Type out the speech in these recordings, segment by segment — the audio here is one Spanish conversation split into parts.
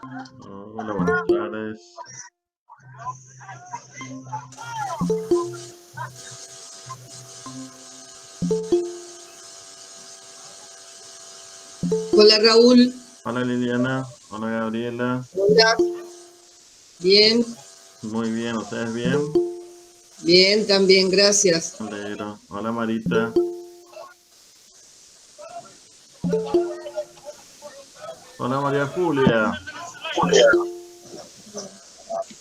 Hola, buenas tardes. Hola Raúl, Hola Liliana, hola Gabriela. hola, bien, Muy bien, ¿ustedes bien? bien, también, gracias. Me alegro. Hola Marita, hola María Julia,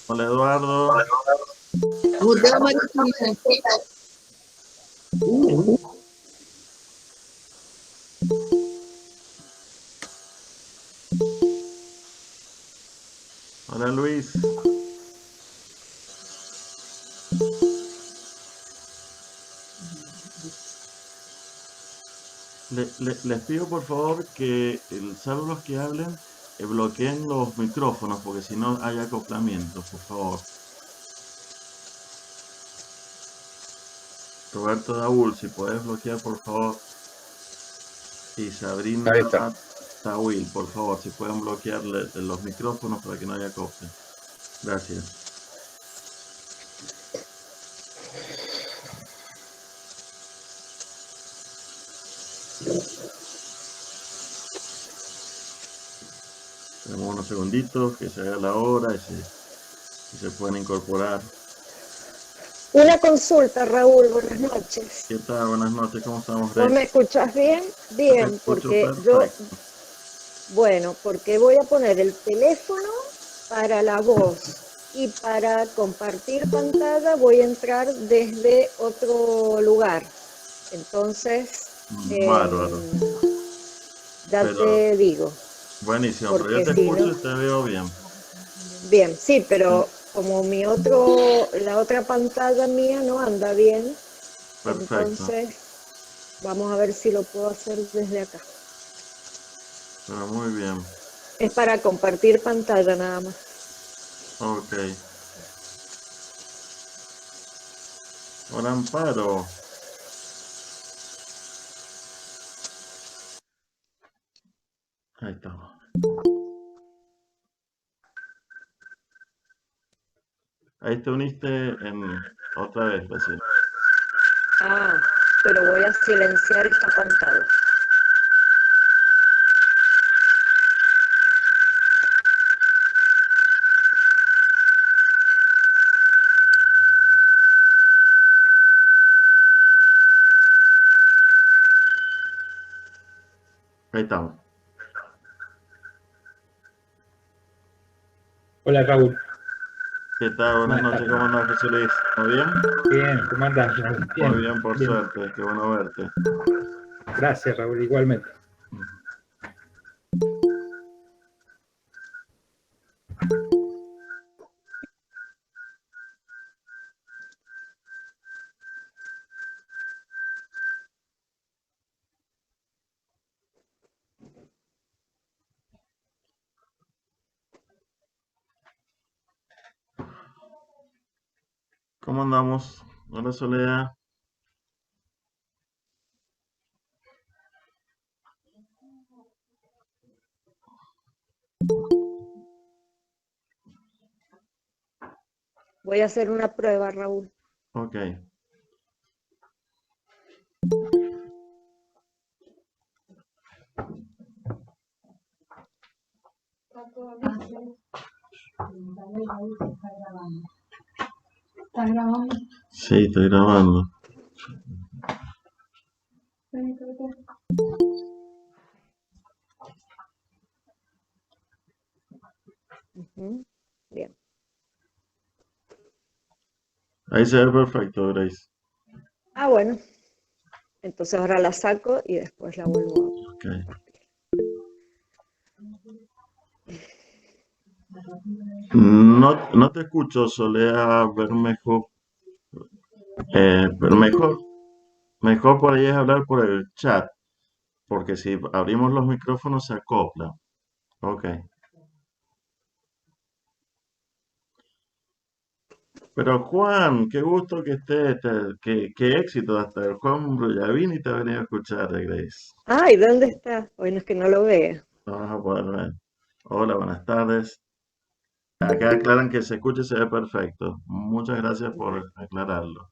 hola Eduardo, ¿Cómo te va, María Julia? hola Luis. Les pido por favor que salvo los que hablen, bloqueen los micrófonos porque si no hay acoplamiento, por favor. Roberto Daúl, si puedes bloquear por favor. Y Sabrina Ahí está. Tawil, por favor, si pueden bloquearle los micrófonos para que no haya acople. Gracias. Tenemos unos segunditos que se haga la hora y se pueden incorporar. Una consulta, Raúl, buenas noches. ¿Qué tal? Buenas noches, ¿cómo estamos, ¿Vos Grace? me escuchás bien? Yo te Bien, escucho porque yo, perfecto. porque voy a poner el teléfono para la voz y para compartir pantalla voy a entrar desde otro lugar. Entonces, Bárbaro. ya Pero te digo, buenísimo, pero yo porque te si escucho no, y te veo bien. bien, sí, Mm, pero como la otra pantalla mía no anda bien, Perfecto, entonces vamos a ver si lo puedo hacer desde acá. pero muy bien. Es para compartir pantalla nada más. Ok. Hola, Amparo. Ahí estamos. Ahí te uniste en otra vez recién. Ah, pero voy a silenciar esta pantalla. Ahí estamos. Hola Raúl, ¿Qué tal? Buenas buenas noches, tardes. ¿cómo andás, José Luis? ¿Todo bien? Bien, ¿cómo andás, Raúl? Muy Bien, bien, por bien. suerte, qué bueno verte. Gracias, Raúl, igualmente. ¿Cómo andamos? Hola, Soledad. Voy a hacer una prueba, Raúl. Ok. ¿Está grabando? Sí, estoy grabando. Ujú. Bien. Ahí se ve perfecto, Grace. Ah, bueno. Entonces ahora la saco y después la vuelvo a Ok. compartir. No te escucho, Soledad Bermejo. Pero mejor por ahí es hablar por el chat, porque si abrimos los micrófonos se acopla. Ok. Pero Juan, qué gusto que estés, qué éxito hasta el Juan Bruyavini te ha venido a escuchar, Grace. Ay, ¿dónde está? Bueno, es que no lo veo. Lo vas a poder ver. Hola, buenas tardes. Acá aclaran que se escucha y se ve perfecto. Muchas gracias por aclararlo.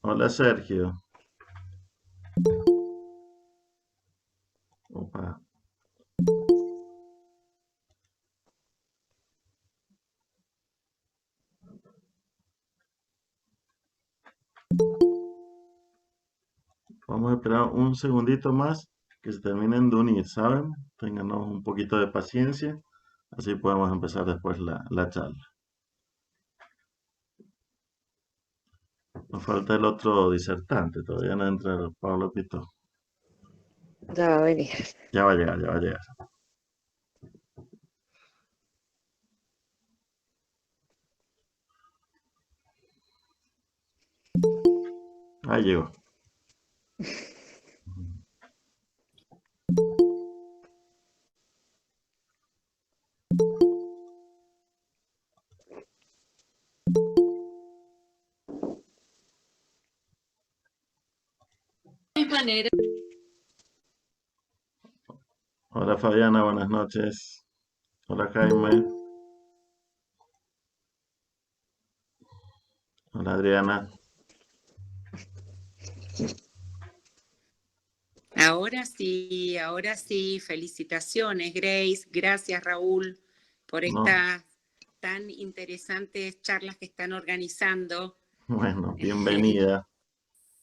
Hola, Sergio. Opa. Vamos a esperar un segundito más que se terminen de unir, ¿saben? Ténganos un poquito de paciencia, así podemos empezar después la charla. Nos falta el otro disertante, todavía no entra el Pablo Pito. Ya va a venir. Ya va a llegar, ya va a llegar. Ahí llegó. Hola Fabiana, buenas noches. Hola Jaime. Hola Adriana. Ahora sí, felicitaciones, Grace. Gracias, Raúl, por No, estas tan interesantes charlas que están organizando. bueno, bienvenida.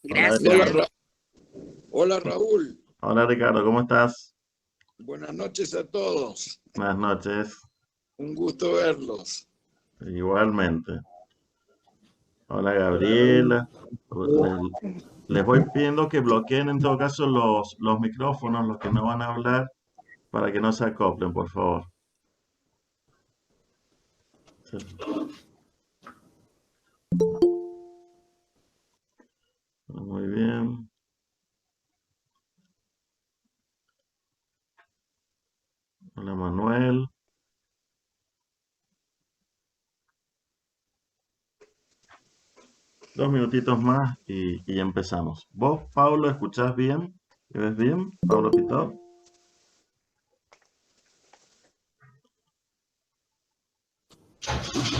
Hola Gracias. Adriana. Hola Raúl, Hola Ricardo, ¿cómo estás? buenas noches a todos. Buenas noches. Un gusto verlos. Igualmente. Hola Gabriela. Les voy pidiendo que bloqueen en todo caso los micrófonos, los que no van a hablar, para que no se acoplen, por favor. Muy bien. Hola Manuel. Dos minutitos más y empezamos. ¿Vos, Pablo, escuchás bien? ¿Me ves bien? Pablo Pitó.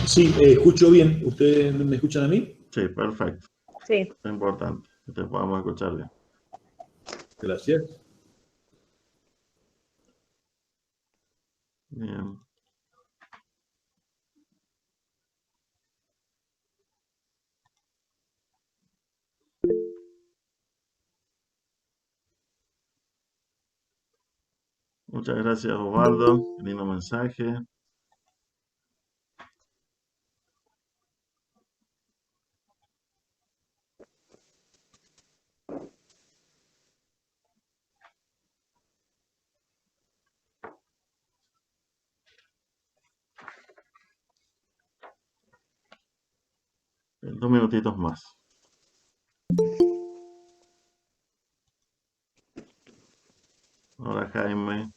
Sí, escucho bien. ¿Ustedes me escuchan a mí? Sí, perfecto. Sí. Es importante que te podamos escuchar bien. Gracias. Bien. Muchas gracias, Osvaldo. Lindo mensaje. Dos minutitos más. Hola, Jaime.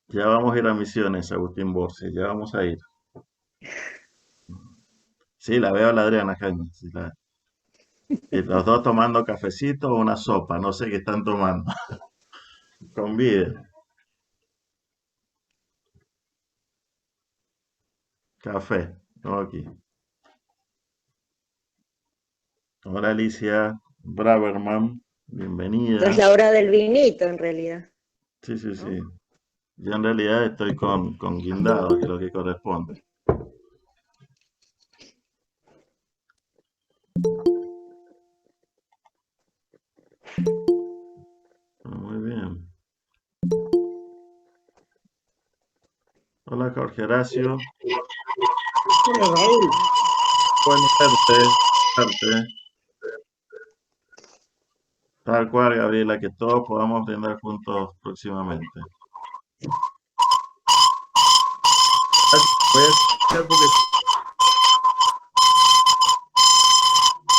Ya vamos a ir a Misiones, Agustín Borges. Ya vamos a ir. Sí, la veo a la Adriana, Jaime. Sí, y los dos tomando cafecito o una sopa. No sé qué están tomando. Conviden. Café. Ok. Hola, Alicia Braverman. Bienvenida. Es la hora del vinito, en realidad. Sí, sí, sí. Yo en realidad estoy con guindado, que es lo que corresponde. Muy bien. Hola, Jorge Horacio. Hola Raúl. Bueno verte. Tal cual, Gabriela, que todos podamos brindar juntos próximamente. Voy a escuchar porque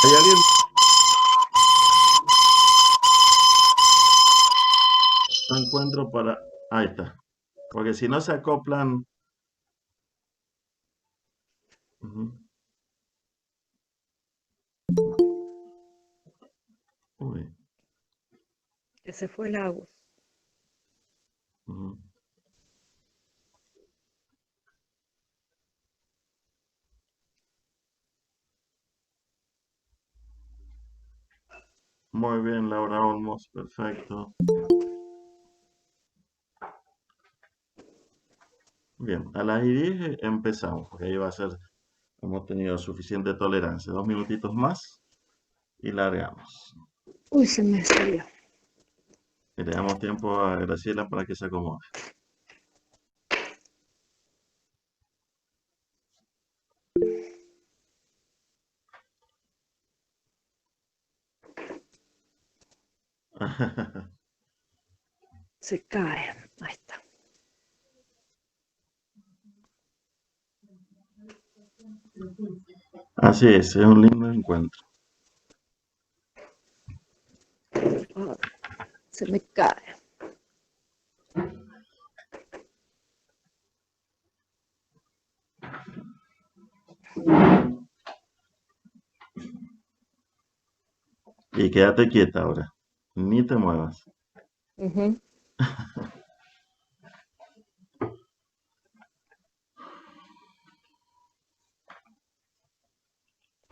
hay alguien. no encuentro para... Ahí está. Porque si no se acoplan... Ujú. Uy. Que se fue el agua. Ujú. Muy bien, Laura Olmos, perfecto. Bien, a las 10 empezamos, porque ahí va a ser, hemos tenido suficiente tolerancia. 2 minutitos más y largamos. Uy, se me salió. Y le damos tiempo a Graciela para que se acomode. Se cae. Ahí está. Así es un lindo encuentro. Ay, se me cae. Y quédate quieta ahora, ni te muevas. Ujú.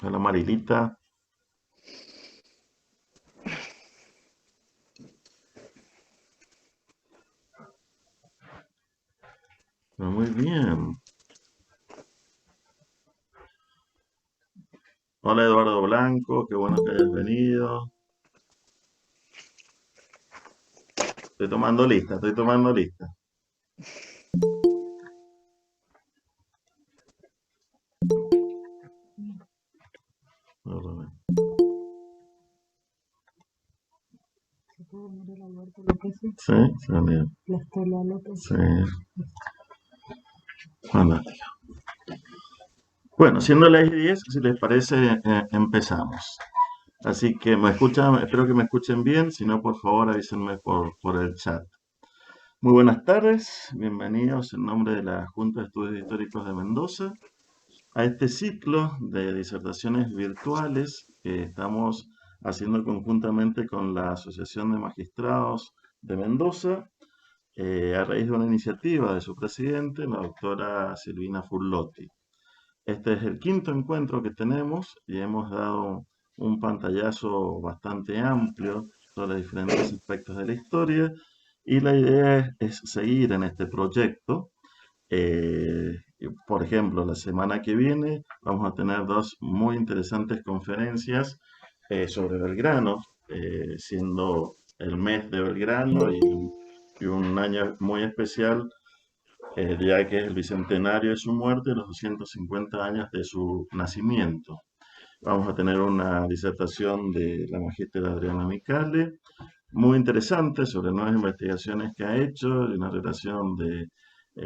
Hola Marilita. Muy bien. Hola Eduardo Blanco, qué bueno que hayas venido. Estoy tomando lista, estoy tomando lista. Sí, también. Sí. Fantástico. Bueno, siendo las 10, si les parece, empezamos. Así que me escuchan, espero que me escuchen bien, si no, por favor, avísenme por el chat. Muy buenas tardes, bienvenidos en nombre de la Junta de Estudios Históricos de Mendoza a este ciclo de disertaciones virtuales que estamos haciendo conjuntamente con la Asociación de Magistrados de Mendoza, a raíz de una iniciativa de su presidente, la doctora Silvina Furlotti. Este es el quinto encuentro que tenemos y hemos dado un pantallazo bastante amplio sobre diferentes aspectos de la historia y la idea es seguir en este proyecto. Por ejemplo, la semana que viene vamos a tener 2 muy interesantes conferencias sobre Belgrano, siendo el mes de Belgrano y un año muy especial, ya que es el bicentenario de su muerte y los 250 años de su nacimiento. Vamos a tener una disertación de la magíster Adriana Micale, muy interesante sobre nuevas investigaciones que ha hecho y una relación de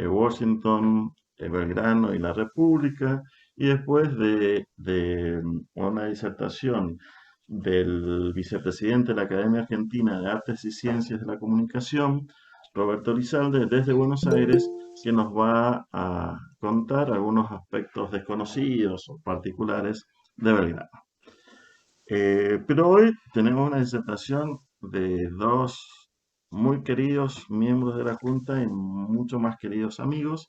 Washington, Belgrano y la República, y después de una disertación del vicepresidente de la Academia Argentina de Artes y Ciencias de la Comunicación, Roberto Lizalde, desde Buenos Aires, que nos va a contar algunos aspectos desconocidos o particulares de Belgrano. Pero hoy tenemos una disertación de 2 muy queridos miembros de la Junta y mucho más queridos amigos,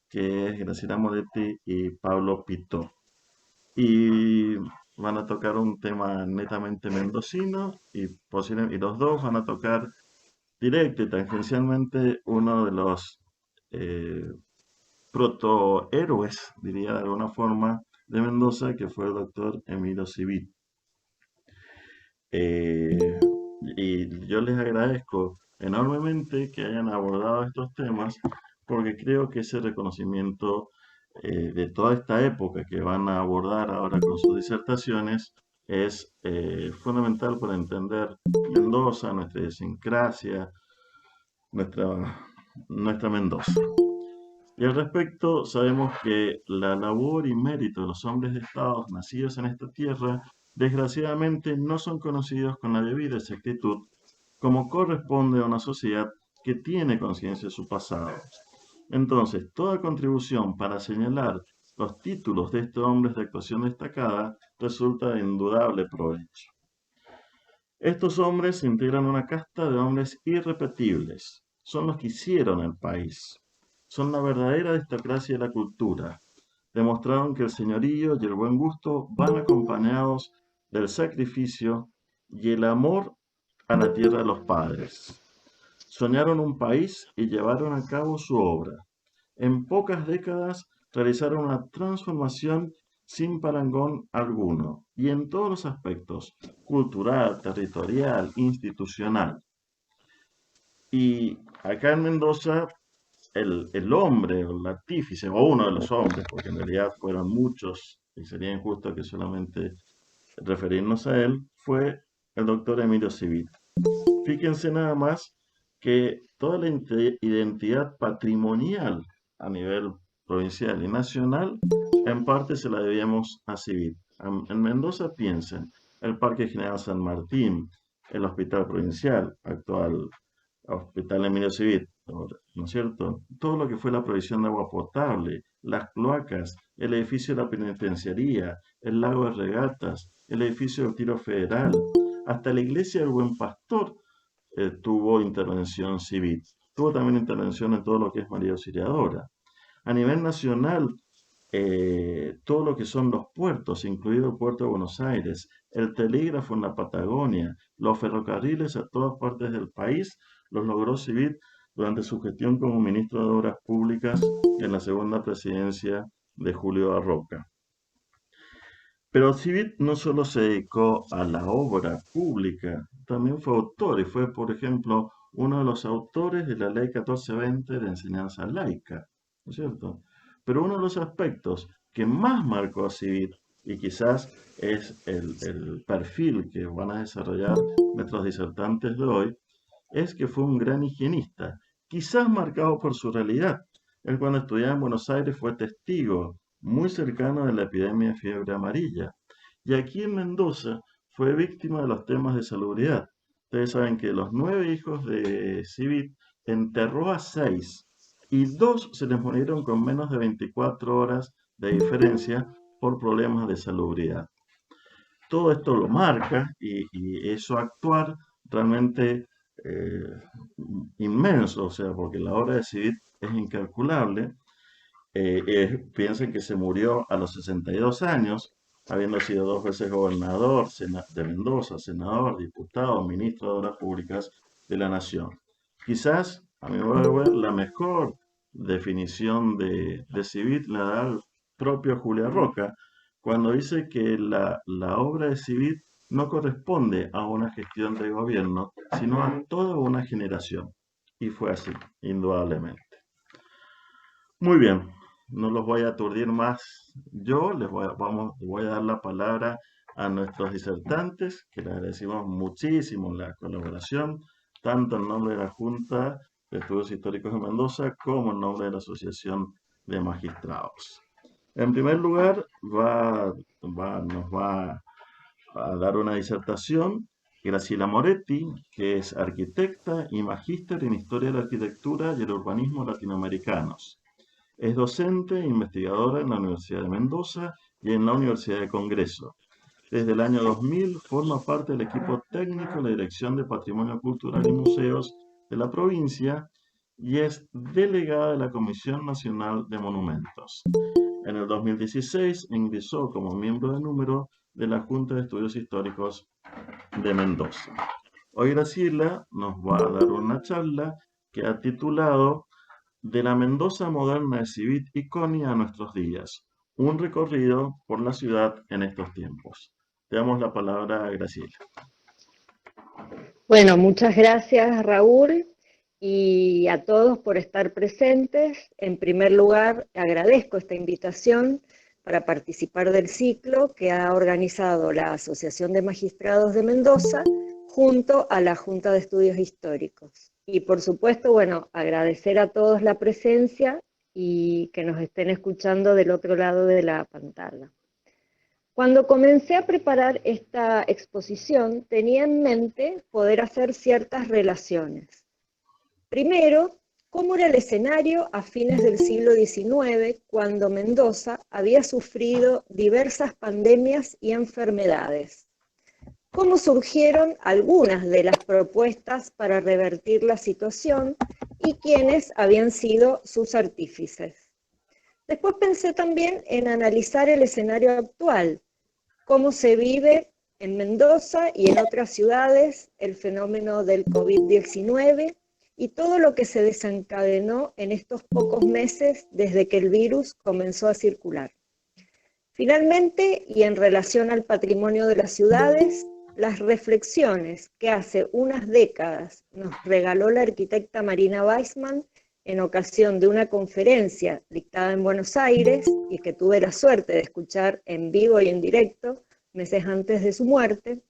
que es Graciela Moretti y Pablo Pitó. Y van a tocar un tema netamente mendocino y los dos van a tocar directo y tangencialmente uno de los protohéroes, diría de alguna forma, de Mendoza, que fue el doctor Emilio Civit. Y yo les agradezco enormemente que hayan abordado estos temas porque creo que ese reconocimiento de toda esta época que van a abordar ahora con sus disertaciones es fundamental para entender Mendoza, nuestra idiosincrasia, nuestra Mendoza. Y al respecto, sabemos que la labor y mérito de los hombres de Estado nacidos en esta tierra, desgraciadamente, no son conocidos con la debida exactitud, como corresponde a una sociedad que tiene conciencia de su pasado. Entonces, toda contribución para señalar los títulos de estos hombres de actuación destacada resulta de indudable provecho. Estos hombres integran una casta de hombres irrepetibles. Son los que hicieron el país. Son la verdadera aristocracia de la cultura. Demostraron que el señorío y el buen gusto van acompañados del sacrificio y el amor a la tierra de los padres. Soñaron un país y llevaron a cabo su obra. En pocas décadas realizaron una transformación sin parangón alguno, y en todos los aspectos, cultural, territorial, institucional. Y acá en Mendoza, el hombre, o el artífice, o uno de los hombres, porque en realidad fueron muchos, y sería injusto que solamente referirnos a él, fue el doctor Emilio Civit. Fíjense nada más que toda la identidad patrimonial a nivel provincial y nacional, en parte se la debíamos a Civit. En Mendoza piensen, el Parque General San Martín, el Hospital Provincial, actual Hospital Emilio Civit, ¿no es cierto? Todo lo que fue la provisión de agua potable, las cloacas, el edificio de la penitenciaría, el lago de regatas, el edificio del Tiro Federal, hasta la iglesia del Buen Pastor tuvo intervención civil. Tuvo también intervención en todo lo que es María Auxiliadora. A nivel nacional, todo lo que son los puertos, incluido el puerto de Buenos Aires, el telégrafo en la Patagonia, los ferrocarriles a todas partes del país, los logró Civit durante su gestión como ministro de Obras Públicas en la segunda presidencia de Julio Arroca. Pero Civit no solo se dedicó a la obra pública, también fue autor y fue, por ejemplo, uno de los autores de la Ley 1420 de enseñanza laica, ¿no es cierto? Pero uno de los aspectos que más marcó a Civit, y quizás es el perfil que van a desarrollar nuestros disertantes de hoy, es que fue un gran higienista, quizás marcado por su realidad. Él cuando estudiaba en Buenos Aires fue testigo muy cercano de la epidemia de fiebre amarilla. Y aquí en Mendoza fue víctima de los temas de salubridad. Ustedes saben que de los 9 hijos de Civit enterró a 6 y 2 se les murieron con menos de 24 horas de diferencia por problemas de salubridad. Todo esto lo marca y eso actuar realmente inmenso, o sea, porque la obra de Civit es incalculable. Piensen que se murió a los 62 años, habiendo sido 2 veces gobernador de Mendoza, senador, diputado, ministro de Obras Públicas de la Nación. Quizás, a mi modo de ver, la mejor definición de Civit la da el propio Julio Roca, cuando dice que la obra de Civit no corresponde a una gestión de gobierno, sino a toda una generación. Y fue así, indudablemente. Muy bien, no los voy a aturdir más. Yo voy a dar la palabra a nuestros disertantes, que les agradecemos muchísimo la colaboración, tanto en nombre de la Junta de Estudios Históricos de Mendoza como en nombre de la Asociación de Magistrados. En primer lugar, nos va a dar una disertación Graciela Moretti, que es arquitecta y magíster en Historia de la Arquitectura y el Urbanismo Latinoamericanos. Es docente e investigadora en la Universidad de Mendoza y en la Universidad de Congreso. Desde el año 2000 forma parte del equipo técnico de la Dirección de Patrimonio Cultural y Museos de la provincia y es delegada de la Comisión Nacional de Monumentos. En el 2016 ingresó como miembro de número de la Junta de Estudios Históricos de Mendoza. Hoy Graciela nos va a dar una charla que ha titulado De la Mendoza moderna de Civit y Coni a nuestros días, un recorrido por la ciudad en estos tiempos. Te damos la palabra a Graciela. Bueno, muchas gracias Raúl y a todos por estar presentes. En primer lugar, agradezco esta invitación para participar del ciclo que ha organizado la Asociación de Magistrados de Mendoza junto a la Junta de Estudios Históricos. Y por supuesto, bueno, agradecer a todos la presencia y que nos estén escuchando del otro lado de la pantalla. Cuando comencé a preparar esta exposición, tenía en mente poder hacer ciertas relaciones. Primero, cómo era el escenario a fines del siglo XIX, cuando Mendoza había sufrido diversas pandemias y enfermedades. Cómo surgieron algunas de las propuestas para revertir la situación y quiénes habían sido sus artífices. Después pensé también en analizar el escenario actual, cómo se vive en Mendoza y en otras ciudades el fenómeno del COVID-19 y todo lo que se desencadenó en estos pocos meses desde que el virus comenzó a circular. Finalmente, y en relación al patrimonio de las ciudades, las reflexiones que hace unas décadas nos regaló la arquitecta Marina Weissman en ocasión de una conferencia dictada en Buenos Aires y que tuve la suerte de escuchar en vivo y en directo meses antes de su muerte.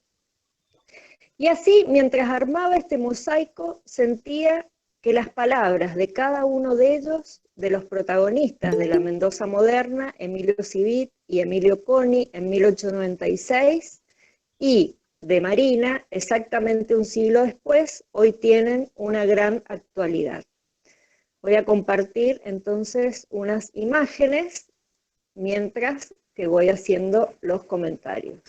Y así, mientras armaba este mosaico, sentía que las palabras de cada uno de ellos, de los protagonistas de la Mendoza moderna, Emilio Civit y Emilio Coni en 1896, y de Marina, exactamente un siglo después, hoy tienen una gran actualidad. Voy a compartir entonces unas imágenes mientras que voy haciendo los comentarios.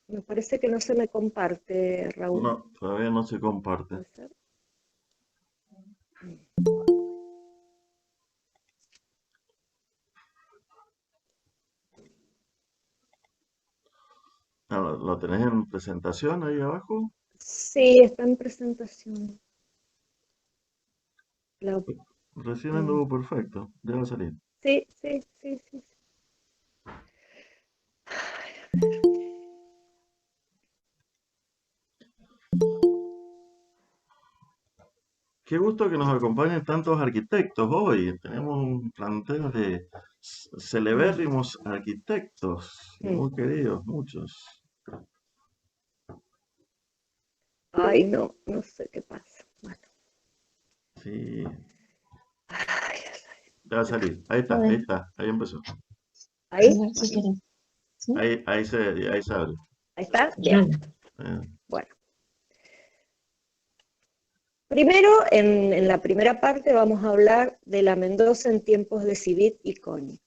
Me parece que no se me comparte, Raúl. No, todavía no se comparte. ¿Puede ser? Ah, ¿lo tenés en presentación ahí abajo? Sí, está en presentación. Recién anduvo perfecto, ya va a salir. Sí. Qué gusto que nos acompañen tantos arquitectos hoy. Tenemos un plantel de celebérrimos arquitectos, muy queridos, muchos. Ay, no sé qué pasa. Bueno. Sí, Ay, ya va a salir. Ahí está, ahí empezó. ¿ahí? Si querés. ¿Sí? Ahí se abre. ¿Ahí está? Bien. Eh, Bueno. Primero, en la primera parte vamos a hablar de la Mendoza en tiempos de Civit y Coni.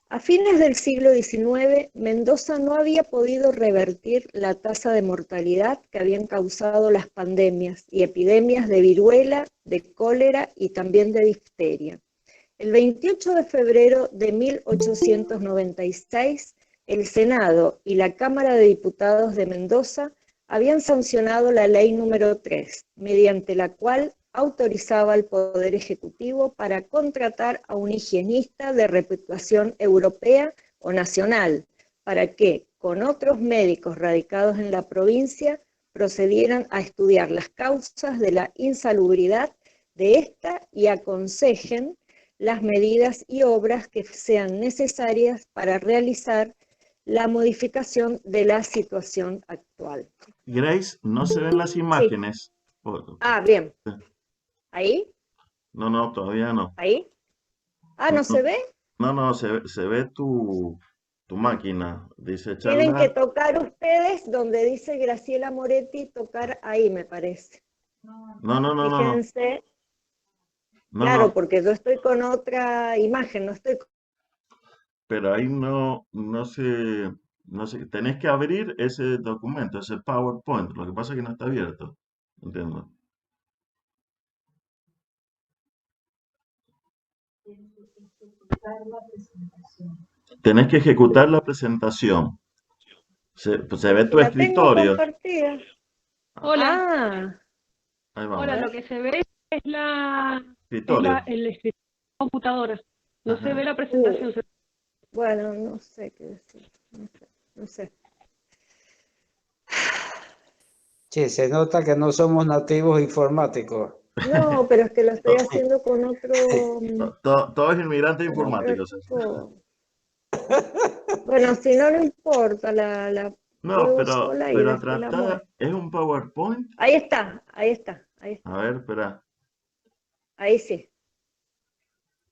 A fines del siglo XIX, Mendoza no había podido revertir la tasa de mortalidad que habían causado las pandemias y epidemias de viruela, de cólera y también de difteria. El 28 de febrero de 1896, el Senado y la Cámara de Diputados de Mendoza habían sancionado la ley número 3, mediante la cual autorizaba al Poder Ejecutivo para contratar a un higienista de reputación europea o nacional, para que, con otros médicos radicados en la provincia, procedieran a estudiar las causas de la insalubridad de esta y aconsejen las medidas y obras que sean necesarias para realizar la modificación de la situación actual. Grace, no se ven las imágenes. Ah, bien. ¿Ahí? No, todavía no. ¿Ahí? Ah, ¿no se ve? No, se ve tu máquina. Dice Tienen que charla. tocar ustedes donde dice Graciela Moretti, tocar ahí, me parece. No. Fíjense. No, Claro, no, porque yo estoy con otra imagen, no estoy con... pero ahí no se, tenés que abrir ese documento, ese PowerPoint. Lo que pasa es que no está abierto. Entiendo. Tenés que ejecutar la presentación. Pues se ve tu La tengo escritorio. compartida. Hola, Ahí vamos. hola, lo que se ve es Escritorio. el escritorio de computadora. No Ajá. se ve la presentación. Bueno, no sé qué decir. No sé. Che, se nota que no somos nativos informáticos. No, pero es que lo estoy haciendo con otro... Todos inmigrantes con otra informáticos. cosa. Bueno, si no, no importa, la No, pruebo sola y pero después la trata, muestro. ¿es un PowerPoint? Ahí está, ahí está, ahí está. A ver, espera. Ahí sí,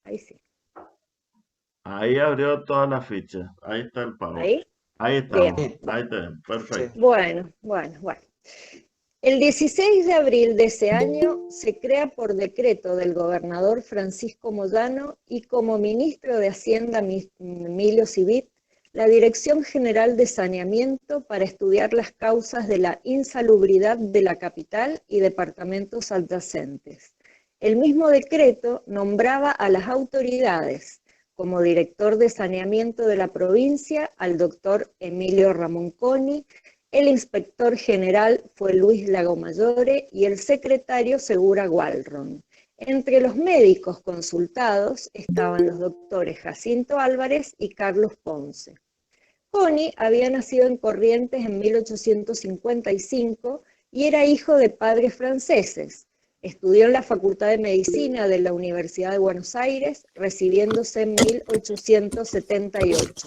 ahí sí. Ahí abrió todas las fichas. Ahí está el Power. Ahí, Ahí bien. estamos. Ahí tenemos. Perfecto. Bueno. El 16 de abril de ese año se crea por decreto del gobernador Francisco Moyano y como ministro de Hacienda Emilio Civit, la Dirección General de Saneamiento para estudiar las causas de la insalubridad de la capital y departamentos adyacentes. El mismo decreto nombraba a las autoridades como director de saneamiento de la provincia al doctor Emilio Ramonconi. El inspector general fue Luis Lagomayore y el secretario Segura Walron. Entre los médicos consultados estaban los doctores Jacinto Álvarez y Carlos Ponce. Coni había nacido en Corrientes en 1855 y era hijo de padres franceses. Estudió en la Facultad de Medicina de la Universidad de Buenos Aires, recibiéndose en 1878.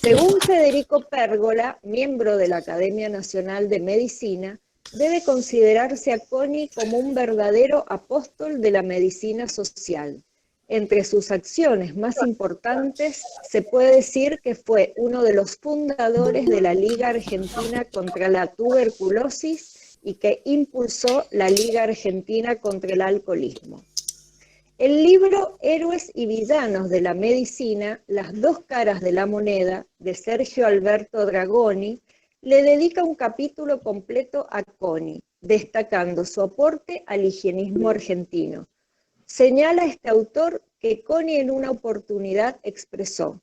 Según Federico Pérgola, miembro de la Academia Nacional de Medicina, debe considerarse a Coni como un verdadero apóstol de la medicina social. Entre sus acciones más importantes se puede decir que fue uno de los fundadores de la Liga Argentina contra la Tuberculosis y que impulsó la Liga Argentina contra el Alcoholismo. El libro Héroes y Villanos de la Medicina, las dos caras de la moneda, de Sergio Alberto Dragoni, le dedica un capítulo completo a Coni, destacando su aporte al higienismo argentino. Señala este autor que Coni en una oportunidad expresó: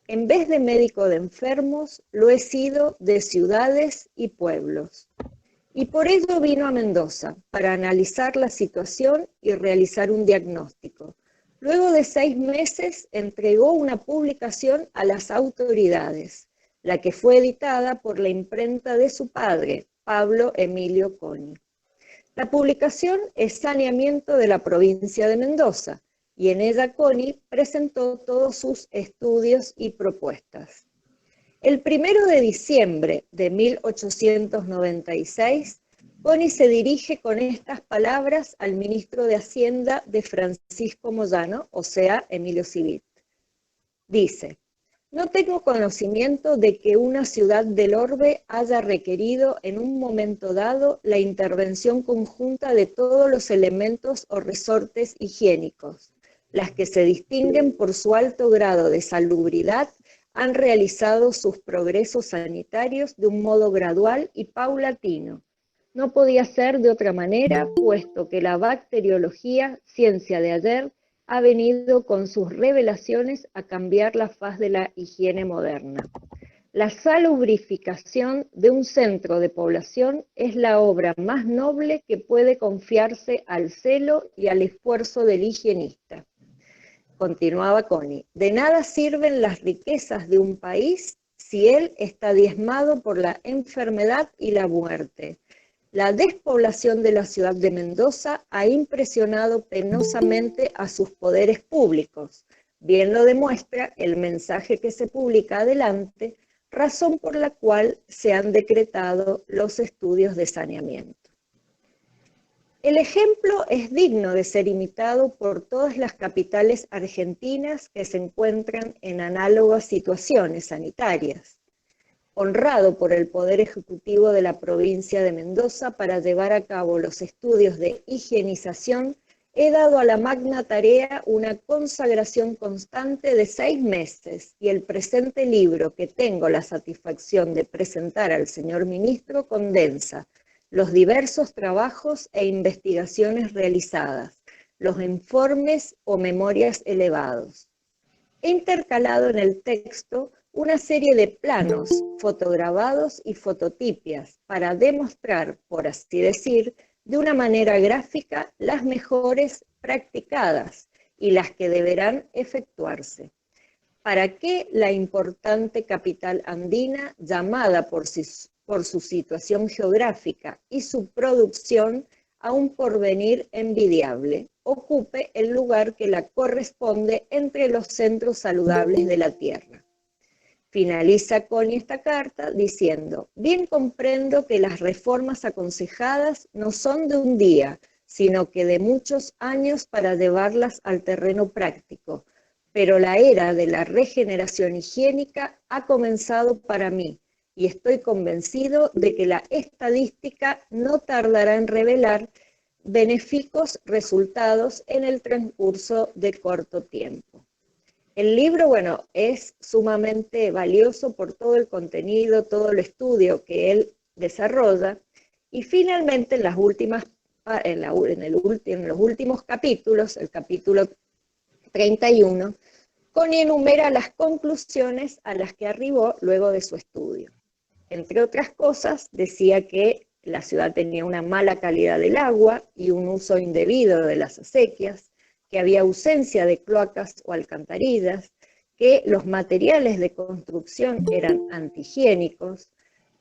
en vez de médico de enfermos, lo he sido de ciudades y pueblos. Y por ello vino a Mendoza, para analizar la situación y realizar un diagnóstico. Luego de 6 meses entregó una publicación a las autoridades, la que fue editada por la imprenta de su padre, Pablo Emilio Coni. La publicación es Saneamiento de la provincia de Mendoza, y en ella Coni presentó todos sus estudios y propuestas. El 1 de diciembre de 1896, Coni se dirige con estas palabras al ministro de Hacienda de Francisco Moyano, o sea, Emilio Civit. Dice: no tengo conocimiento de que una ciudad del orbe haya requerido en un momento dado la intervención conjunta de todos los elementos o resortes higiénicos. Las que se distinguen por su alto grado de salubridad han realizado sus progresos sanitarios de un modo gradual y paulatino. No podía ser de otra manera, puesto que la bacteriología, ciencia de ayer, ha venido con sus revelaciones a cambiar la faz de la higiene moderna. La salubrificación de un centro de población es la obra más noble que puede confiarse al celo y al esfuerzo del higienista. Continuaba Coni: de nada sirven las riquezas de un país si él está diezmado por la enfermedad y la muerte. La despoblación de la ciudad de Mendoza ha impresionado penosamente a sus poderes públicos. Bien lo demuestra el mensaje que se publica adelante, razón por la cual se han decretado los estudios de saneamiento. El ejemplo es digno de ser imitado por todas las capitales argentinas que se encuentran en análogas situaciones sanitarias. Honrado por el Poder Ejecutivo de la provincia de Mendoza para llevar a cabo los estudios de higienización, he dado a la magna tarea una consagración constante de 6 meses y el presente libro que tengo la satisfacción de presentar al señor ministro condensa los diversos trabajos e investigaciones realizadas, los informes o memorias elevados. He intercalado en el texto una serie de planos, fotograbados y fototipias para demostrar, por así decir, de una manera gráfica las mejores practicadas y las que deberán efectuarse. ¿Para qué la importante capital andina, llamada por su situación geográfica y su producción a un porvenir envidiable, ocupe el lugar que la corresponde entre los centros saludables de la tierra? Finaliza Connie esta carta diciendo: bien comprendo que las reformas aconsejadas no son de un día, sino que de muchos años para llevarlas al terreno práctico, pero la era de la regeneración higiénica ha comenzado para mí, y estoy convencido de que la estadística no tardará en revelar benéficos resultados en el transcurso de corto tiempo. El libro, bueno, es sumamente valioso por todo el contenido, todo el estudio que él desarrolla, y finalmente en los últimos capítulos, el capítulo 31, Connie enumera las conclusiones a las que arribó luego de su estudio. Entre otras cosas, decía que la ciudad tenía una mala calidad del agua y un uso indebido de las acequias, que había ausencia de cloacas o alcantarillas, que los materiales de construcción eran antihigiénicos,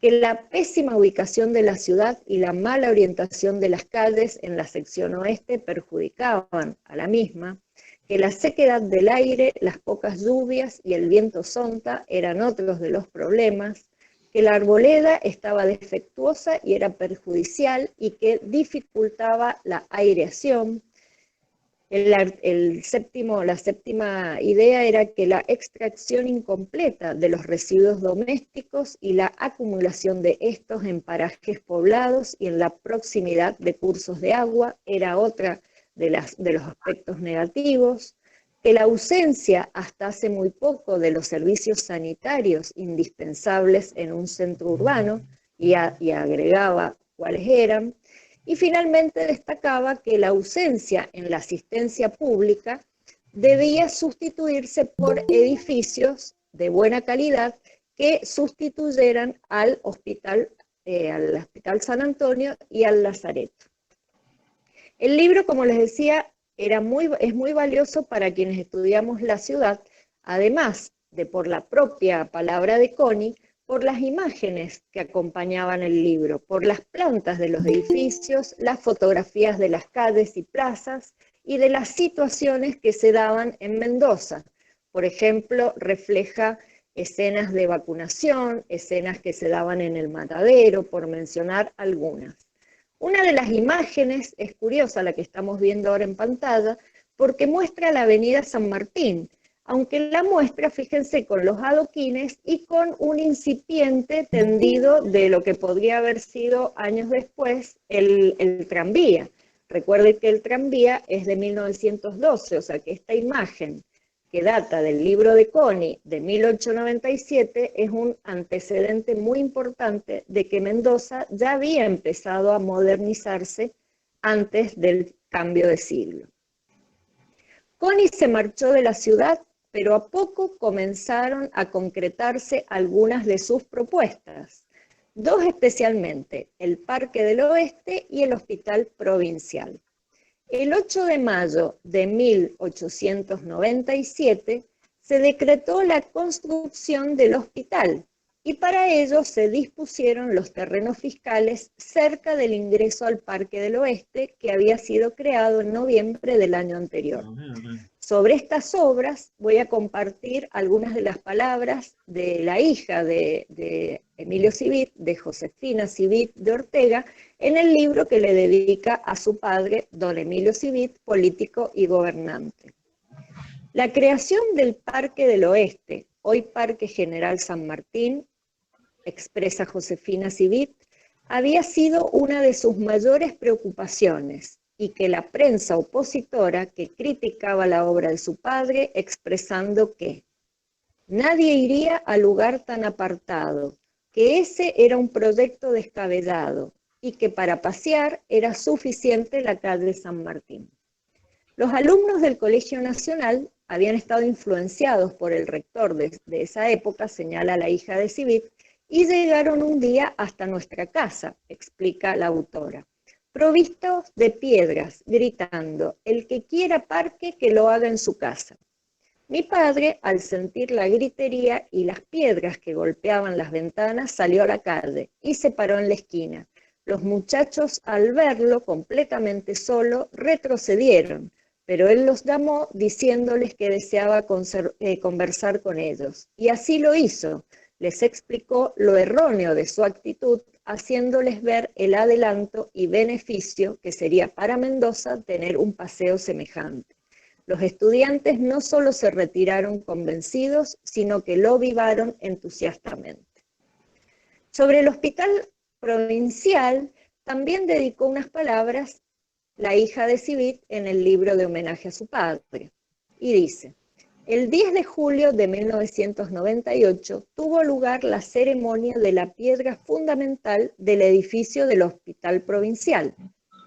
que la pésima ubicación de la ciudad y la mala orientación de las calles en la sección oeste perjudicaban a la misma, que la sequedad del aire, las pocas lluvias y el viento sonta eran otros de los problemas, que la arboleda estaba defectuosa y era perjudicial y que dificultaba la aireación. La séptima idea era que la extracción incompleta de los residuos domésticos y la acumulación de estos en parajes poblados y en la proximidad de cursos de agua era otra de los aspectos negativos, que la ausencia hasta hace muy poco de los servicios sanitarios indispensables en un centro urbano, y agregaba cuáles eran, y finalmente destacaba que la ausencia en la asistencia pública debía sustituirse por edificios de buena calidad que sustituyeran al Hospital San Antonio y al Lazareto. El libro, como les decía, es muy valioso para quienes estudiamos la ciudad, además de por la propia palabra de Connie, por las imágenes que acompañaban el libro, por las plantas de los edificios, las fotografías de las calles y plazas y de las situaciones que se daban en Mendoza. Por ejemplo, refleja escenas de vacunación, escenas que se daban en el matadero, por mencionar algunas. Una de las imágenes es curiosa, la que estamos viendo ahora en pantalla, porque muestra la avenida San Martín, aunque la muestra, fíjense, con los adoquines y con un incipiente tendido de lo que podría haber sido años después el tranvía. Recuerden que el tranvía es de 1912, o sea que esta imagen que data del libro de Connie de 1897 es un antecedente muy importante de que Mendoza ya había empezado a modernizarse antes del cambio de siglo. Connie se marchó de la ciudad, pero a poco comenzaron a concretarse algunas de sus propuestas, dos especialmente, el Parque del Oeste y el Hospital Provincial. El 8 de mayo de 1897 se decretó la construcción del hospital y para ello se dispusieron los terrenos fiscales cerca del ingreso al Parque del Oeste que había sido creado en noviembre del año anterior. Sobre estas obras voy a compartir algunas de las palabras de la hija de Emilio Civit, de Josefina Civit de Ortega, en el libro que le dedica a su padre, don Emilio Civit, político y gobernante. La creación del Parque del Oeste, hoy Parque General San Martín, expresa Josefina Civit, había sido una de sus mayores preocupaciones, y que la prensa opositora que criticaba la obra de su padre expresando que nadie iría al lugar tan apartado, que ese era un proyecto descabellado y que para pasear era suficiente la calle San Martín. Los alumnos del Colegio Nacional habían estado influenciados por el rector de esa época, señala la hija de Civit, y llegaron un día hasta nuestra casa, explica la autora, provistos de piedras, gritando, el que quiera parque que lo haga en su casa. Mi padre, al sentir la gritería y las piedras que golpeaban las ventanas, salió a la calle y se paró en la esquina. Los muchachos, al verlo completamente solo, retrocedieron, pero él los llamó diciéndoles que deseaba conversar con ellos. Y así lo hizo. Les explicó lo erróneo de su actitud, haciéndoles ver el adelanto y beneficio que sería para Mendoza tener un paseo semejante. Los estudiantes no solo se retiraron convencidos, sino que lo vivaron entusiastamente. Sobre el hospital provincial, también dedicó unas palabras la hija de Civit en el libro de homenaje a su padre. Y dice: el 10 de julio de 1998 tuvo lugar la ceremonia de la piedra fundamental del edificio del Hospital Provincial.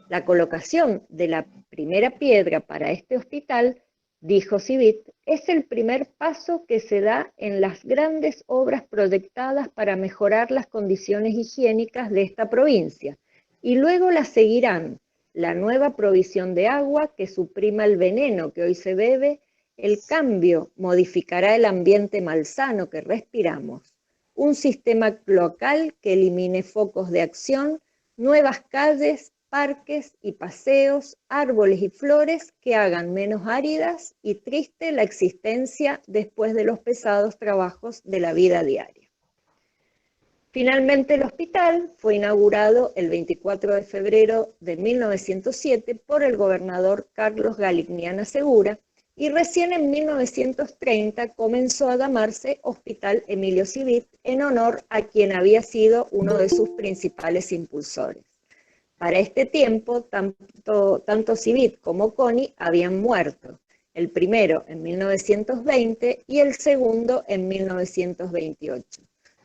La colocación de la primera piedra para este hospital, dijo Civit, es el primer paso que se da en las grandes obras proyectadas para mejorar las condiciones higiénicas de esta provincia, y luego las seguirán la nueva provisión de agua que suprima el veneno que hoy se bebe. El cambio modificará el ambiente malsano que respiramos, un sistema cloacal que elimine focos de acción, nuevas calles, parques y paseos, árboles y flores que hagan menos áridas y triste la existencia después de los pesados trabajos de la vida diaria. Finalmente el hospital fue inaugurado el 24 de febrero de 1907 por el gobernador Carlos Galignana Segura, y recién en 1930 comenzó a llamarse Hospital Emilio Civit en honor a quien había sido uno de sus principales impulsores. Para este tiempo, tanto Civit como Coni habían muerto, el primero en 1920 y el segundo en 1928.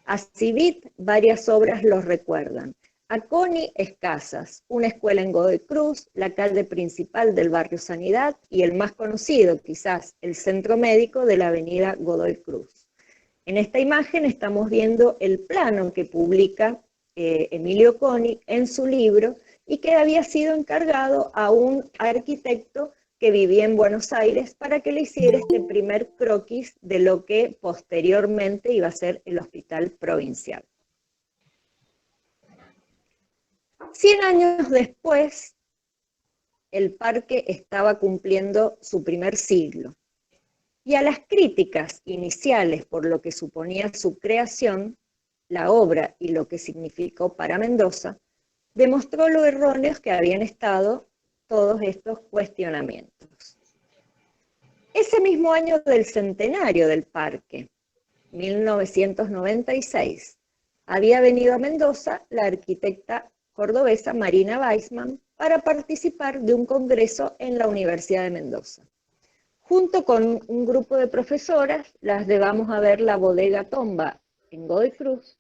A Civit varias obras los recuerdan. A Coni escasas, una escuela en Godoy Cruz, la calle principal del barrio Sanidad y el más conocido quizás, el centro médico de la avenida Godoy Cruz. En esta imagen estamos viendo el plano que publica Emilio Coni en su libro y que había sido encargado a un arquitecto que vivía en Buenos Aires para que le hiciera este primer croquis de lo que posteriormente iba a ser el Hospital Provincial. 100 años después, el parque estaba cumpliendo su primer siglo, y a las críticas iniciales por lo que suponía su creación, la obra y lo que significó para Mendoza, demostró lo erróneos que habían estado todos estos cuestionamientos. Ese mismo año del centenario del parque, 1996, había venido a Mendoza la arquitecta cordobesa Marina Weissman para participar de un congreso en la Universidad de Mendoza. Junto con un grupo de profesoras, las llevamos a ver la bodega Tomba en Godoy Cruz,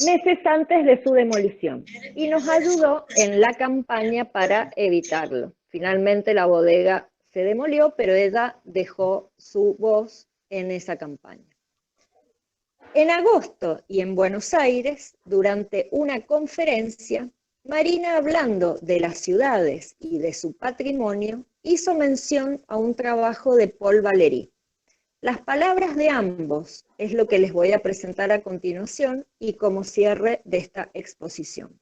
meses antes de su demolición, y nos ayudó en la campaña para evitarlo. Finalmente la bodega se demolió, pero ella dejó su voz en esa campaña. En agosto y en Buenos Aires, durante una conferencia, Marina, hablando de las ciudades y de su patrimonio, hizo mención a un trabajo de Paul Valéry. Las palabras de ambos es lo que les voy a presentar a continuación y como cierre de esta exposición.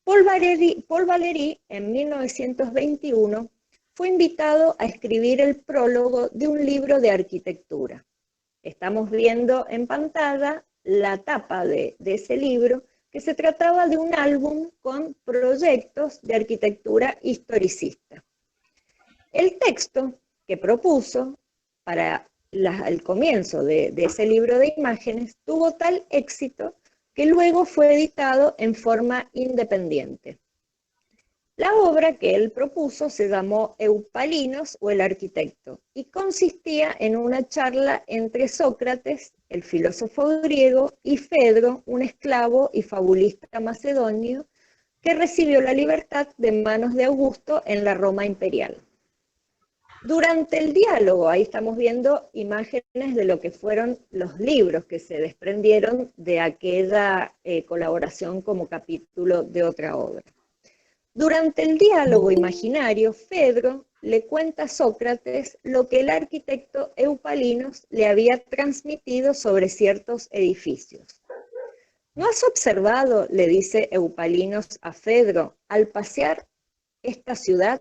Paul Valéry en 1921 fue invitado a escribir el prólogo de un libro de arquitectura. Estamos viendo en pantalla la tapa de ese libro, que se trataba de un álbum con proyectos de arquitectura historicista. El texto que propuso para el comienzo de ese libro de imágenes tuvo tal éxito que luego fue editado en forma independiente. La obra que él propuso se llamó Eupalinos o el arquitecto y consistía en una charla entre Sócrates, el filósofo griego, y Fedro, un esclavo y fabulista macedonio que recibió la libertad de manos de Augusto en la Roma imperial. Durante el diálogo, ahí estamos viendo imágenes de lo que fueron los libros que se desprendieron de aquella colaboración como capítulo de otra obra. Durante el diálogo imaginario, Fedro le cuenta a Sócrates lo que el arquitecto Eupalinos le había transmitido sobre ciertos edificios. ¿No has observado, le dice Eupalinos a Fedro, al pasear esta ciudad,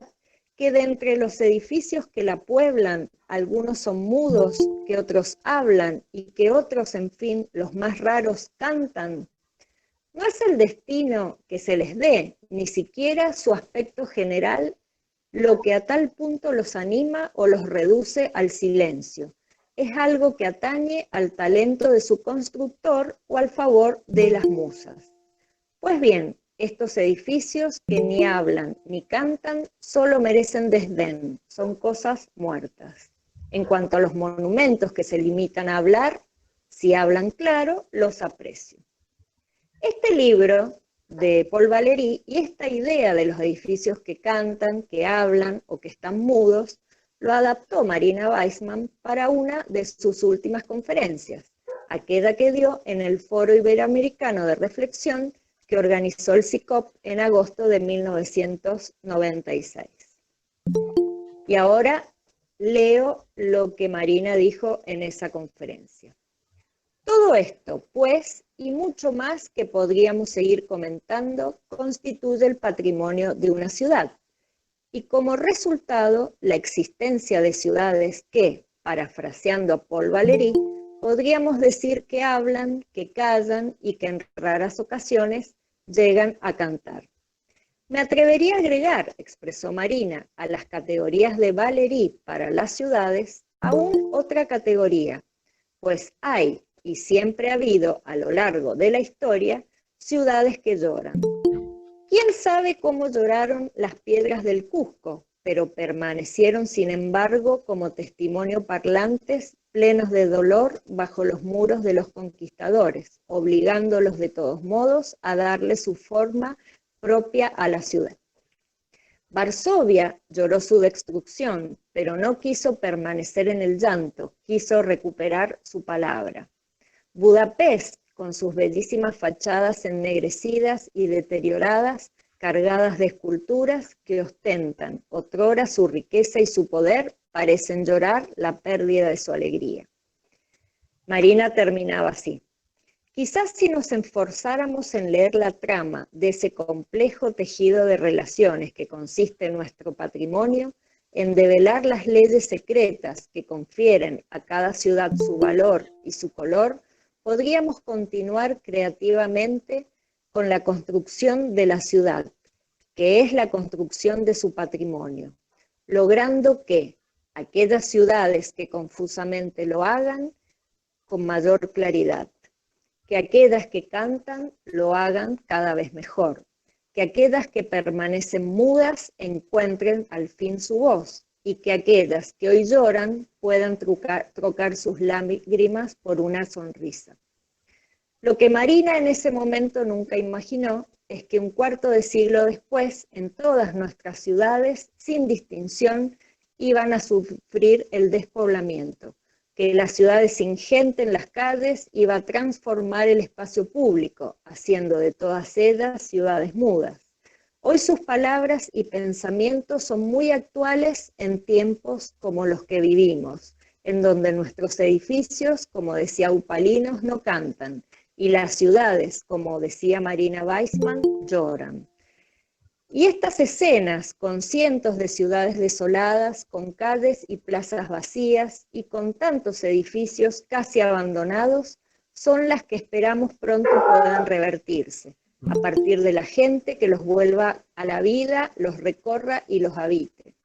que de entre los edificios que la pueblan, algunos son mudos, que otros hablan y que otros, en fin, los más raros, cantan. No es el destino que se les dé, ni siquiera su aspecto general, lo que a tal punto los anima o los reduce al silencio. Es algo que atañe al talento de su constructor o al favor de las musas. Pues bien, estos edificios que ni hablan ni cantan solo merecen desdén, son cosas muertas. En cuanto a los monumentos que se limitan a hablar, si hablan claro, los aprecio. Este libro de Paul Valéry y esta idea de los edificios que cantan, que hablan o que están mudos, lo adaptó Marina Weissman para una de sus últimas conferencias, aquella que dio en el Foro Iberoamericano de Reflexión que organizó el CICOP en agosto de 1996. Y ahora leo lo que Marina dijo en esa conferencia. Todo esto, pues, y mucho más que podríamos seguir comentando, constituye el patrimonio de una ciudad. Y como resultado, la existencia de ciudades que, parafraseando a Paul Valéry, podríamos decir que hablan, que callan y que en raras ocasiones llegan a cantar. Me atrevería a agregar, expresó Marina, a las categorías de Valéry para las ciudades, aún otra categoría, pues hay y siempre ha habido a lo largo de la historia ciudades que lloran. ¿Quién sabe cómo lloraron las piedras del Cusco? Pero permanecieron, sin embargo, como testimonio parlantes, plenos de dolor bajo los muros de los conquistadores, obligándolos de todos modos a darle su forma propia a la ciudad. Varsovia lloró su destrucción, pero no quiso permanecer en el llanto, quiso recuperar su palabra. Budapest, con sus bellísimas fachadas ennegrecidas y deterioradas, cargadas de esculturas que ostentan otrora su riqueza y su poder, parecen llorar la pérdida de su alegría. Marina terminaba así. Quizás si nos esforzáramos en leer la trama de ese complejo tejido de relaciones que consiste en nuestro patrimonio, en develar las leyes secretas que confieren a cada ciudad su valor y su color, podríamos continuar creativamente con la construcción de la ciudad, que es la construcción de su patrimonio, logrando que aquellas ciudades que confusamente lo hagan con mayor claridad, que aquellas que cantan lo hagan cada vez mejor, que aquellas que permanecen mudas encuentren al fin su voz, y que aquellas que hoy lloran puedan trocar sus lágrimas por una sonrisa. Lo que Marina en ese momento nunca imaginó es que un cuarto de siglo después, en todas nuestras ciudades, sin distinción, iban a sufrir el despoblamiento, que las ciudades sin gente en las calles iba a transformar el espacio público, haciendo de todas ellas ciudades mudas. Hoy sus palabras y pensamientos son muy actuales en tiempos como los que vivimos, en donde nuestros edificios, como decía Upalinos, no cantan, y las ciudades, como decía Marina Weissman, lloran. Y estas escenas, con cientos de ciudades desoladas, con calles y plazas vacías, y con tantos edificios casi abandonados, son las que esperamos pronto puedan revertirse, a partir de la gente que los vuelva a la vida, los recorra y los habite.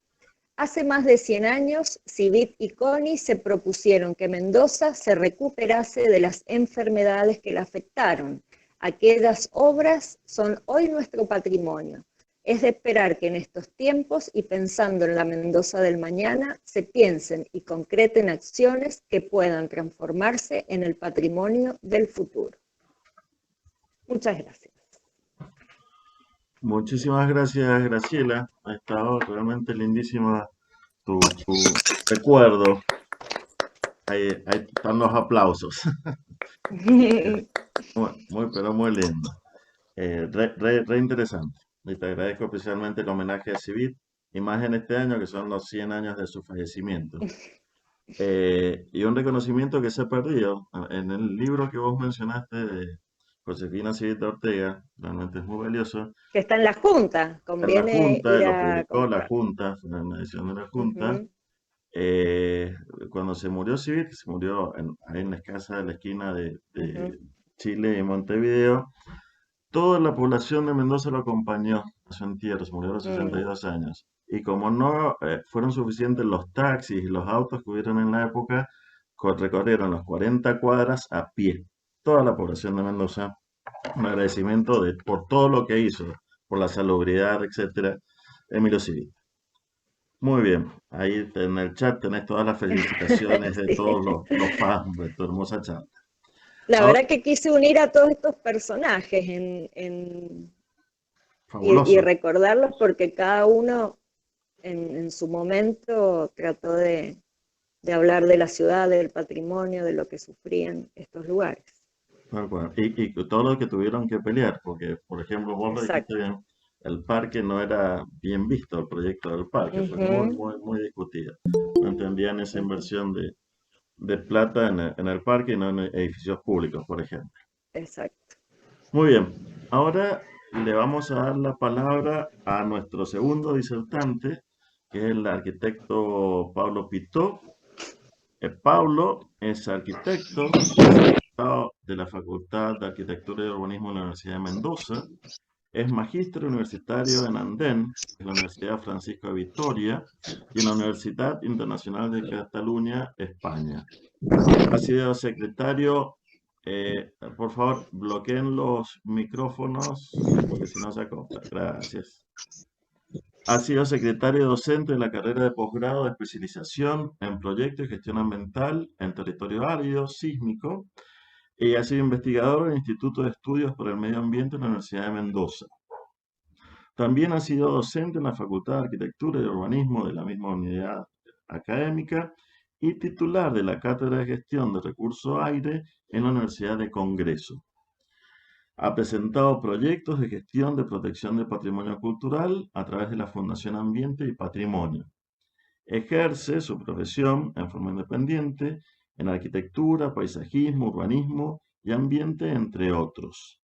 Hace más de 100 años, Civit y Coni se propusieron que Mendoza se recuperase de las enfermedades que la afectaron. Aquellas obras son hoy nuestro patrimonio. Es de esperar que en estos tiempos y pensando en la Mendoza del mañana, se piensen y concreten acciones que puedan transformarse en el patrimonio del futuro. Muchas gracias. Muchísimas gracias, Graciela. Ha estado realmente lindísima tu recuerdo. Ahí están los aplausos. Pero muy lindo. Re interesante. Y te agradezco especialmente el homenaje a Civit, y más en este año que son los 100 años de su fallecimiento. Y un reconocimiento que se ha perdido. En el libro que vos mencionaste Josefina Civita Ortega, realmente es muy valioso. Que está en la Junta, En la conviene Junta, ir lo a publicó la comprar. Junta, fue una edición de la Junta. Ujú. Cuando se murió Civit, se murió ahí en la casa de la esquina de Ujú. Chile y Montevideo. Toda la población de Mendoza lo acompañó a su entierro, se murió a los 62 años. Y como no fueron suficientes los taxis y los autos que hubieron en la época, recorrieron las 40 cuadras a pie. Toda la población de Mendoza, un agradecimiento por todo lo que hizo, por la salubridad, etcétera, Emilio Civit. Muy bien, ahí en el chat tenés todas las felicitaciones de Sí. todos los fans de tu hermosa charla. La Ahora, verdad que quise unir a todos estos personajes y fabuloso. recordarlos porque cada uno en su momento trató de hablar de la ciudad, del patrimonio, de lo que sufrían estos lugares. Tal cual. Y todo lo que tuvieron que pelear, porque, por ejemplo, vos lo dijiste Exacto. bien, el parque no era bien visto, el proyecto del parque, fue muy, Ujú, muy, muy discutido. No entendían esa ujú. inversión de plata en el parque y no en edificios públicos, por ejemplo. Exacto. Muy bien, ahora le vamos a dar la palabra a nuestro segundo disertante, que es el arquitecto Pablo Pitó. Pablo es arquitecto, egresado de la Facultad de Arquitectura y Urbanismo de la Universidad de Mendoza. Es magíster universitario en Andén, en la Universidad Francisco de Vitoria y en la Universidad Internacional de Cataluña, España. Ha sido secretario, por favor, bloqueen los micrófonos porque si no se acopla. Gracias. Ha sido secretario docente de la carrera de posgrado de especialización en proyectos y gestión ambiental en territorio árido, sísmico, y ha sido investigador en el Instituto de Estudios por el Medio Ambiente en la Universidad de Mendoza. También ha sido docente en la Facultad de Arquitectura y Urbanismo de la misma unidad académica y titular de la Cátedra de Gestión de Recursos Aire en la Universidad de Congreso. Ha presentado proyectos de gestión de protección del patrimonio cultural a través de la Fundación Ambiente y Patrimonio. Ejerce su profesión en forma independiente en arquitectura, paisajismo, urbanismo y ambiente, entre otros.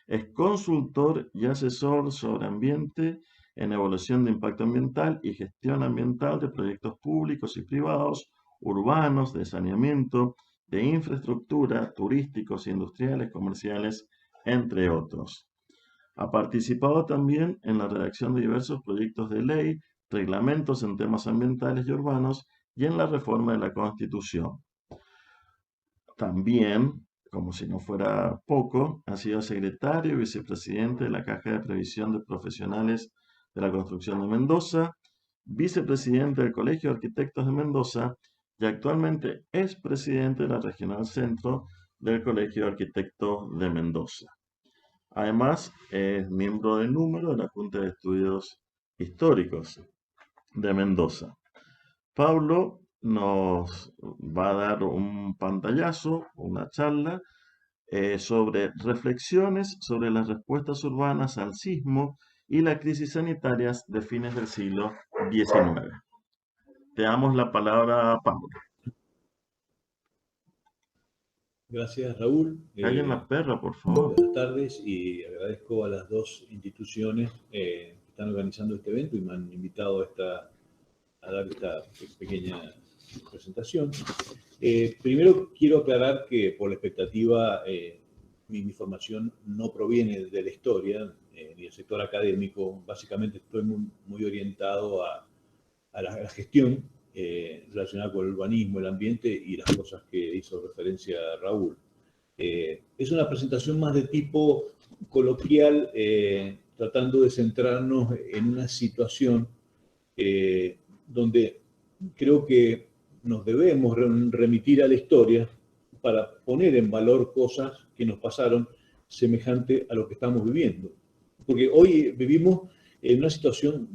Es consultor y asesor sobre ambiente en evaluación de impacto ambiental y gestión ambiental de proyectos públicos y privados, urbanos, de saneamiento, de infraestructura, turísticos, industriales, comerciales, entre otros. Ha participado también en la redacción de diversos proyectos de ley, reglamentos en temas ambientales y urbanos y en la reforma de la Constitución. También, como si no fuera poco, ha sido secretario y vicepresidente de la Caja de Previsión de Profesionales de la Construcción de Mendoza, vicepresidente del Colegio de Arquitectos de Mendoza y actualmente es presidente de la Regional Centro del Colegio de Arquitectos de Mendoza. Además, es miembro de número de la Junta de Estudios Históricos de Mendoza. Pablo nos va a dar un pantallazo, una charla sobre reflexiones sobre las respuestas urbanas al sismo y las crisis sanitarias de fines del siglo XIX. Te damos la palabra, Pablo. Gracias, Raúl. Callen la perra, por favor. Buenas tardes y agradezco a las dos instituciones que están organizando este evento y me han invitado a dar esta pequeña presentación. Primero quiero aclarar que por la expectativa mi formación no proviene de la historia ni del sector académico. Básicamente estoy muy orientado a la gestión relacionada con el urbanismo, el ambiente y las cosas que hizo referencia Raúl. Es una presentación más de tipo coloquial, tratando de centrarnos en una situación donde creo que nos debemos remitir a la historia para poner en valor cosas que nos pasaron semejante a lo que estamos viviendo. Porque hoy vivimos en una situación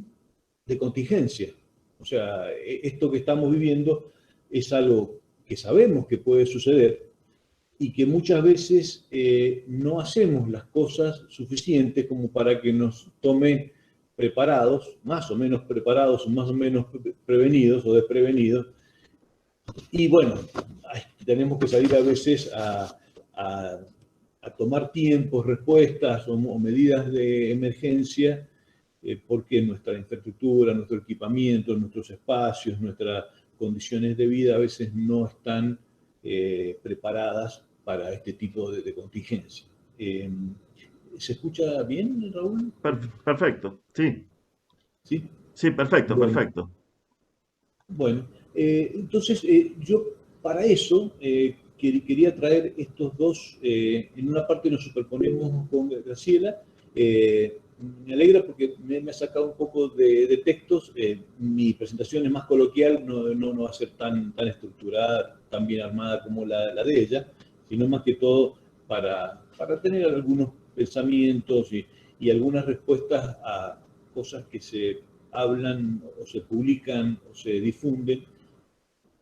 de contingencia. O sea, esto que estamos viviendo es algo que sabemos que puede suceder y que muchas veces no hacemos las cosas suficientes como para que nos tome preparados, más o menos preparados, más o menos prevenidos o desprevenidos. Y bueno, tenemos que salir a veces a tomar tiempos, respuestas o medidas de emergencia, porque nuestra infraestructura, nuestro equipamiento, nuestros espacios, nuestras condiciones de vida a veces no están preparadas para este tipo de contingencia. ¿Se escucha bien, Raúl? Perfecto, sí. ¿Sí? Sí, perfecto, Bueno. perfecto. Bueno, entonces yo para eso quería traer estos dos, en una parte nos superponemos con Graciela, me alegra porque me ha sacado un poco de textos, mi presentación es más coloquial, no va a ser tan estructurada, tan bien armada como la de ella, sino más que todo para tener algunos pensamientos y algunas respuestas a cosas que se hablan o se publican o se difunden,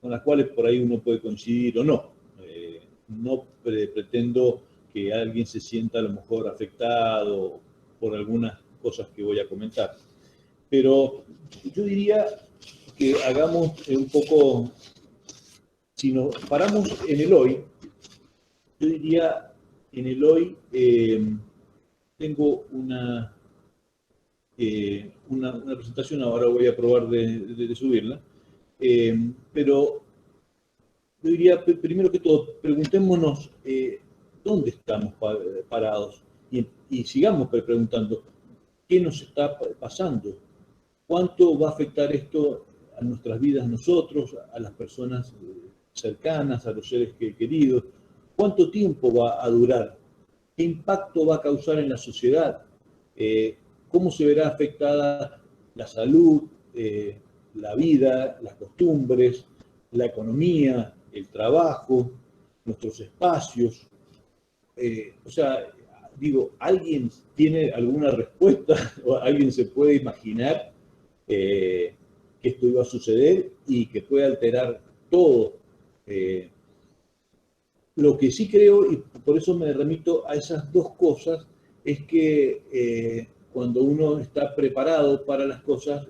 con las cuales por ahí uno puede coincidir o no. No pretendo que alguien se sienta a lo mejor afectado por algunas cosas que voy a comentar. Pero yo diría que hagamos un poco, si nos paramos en el hoy, yo diría en el hoy tengo una presentación, ahora voy a probar de subirla, pero yo diría, primero que todo, preguntémonos dónde estamos parados y sigamos preguntando qué nos está pasando, cuánto va a afectar esto a nuestras vidas nosotros, a las personas cercanas, a los seres queridos, cuánto tiempo va a durar, qué impacto va a causar en la sociedad, cómo se verá afectada la salud, la vida, las costumbres, la economía, el trabajo, nuestros espacios. O sea, digo, ¿alguien tiene alguna respuesta o alguien se puede imaginar que esto iba a suceder y que puede alterar todo? Lo que sí creo, y por eso me remito a esas dos cosas, es que cuando uno está preparado para las cosas,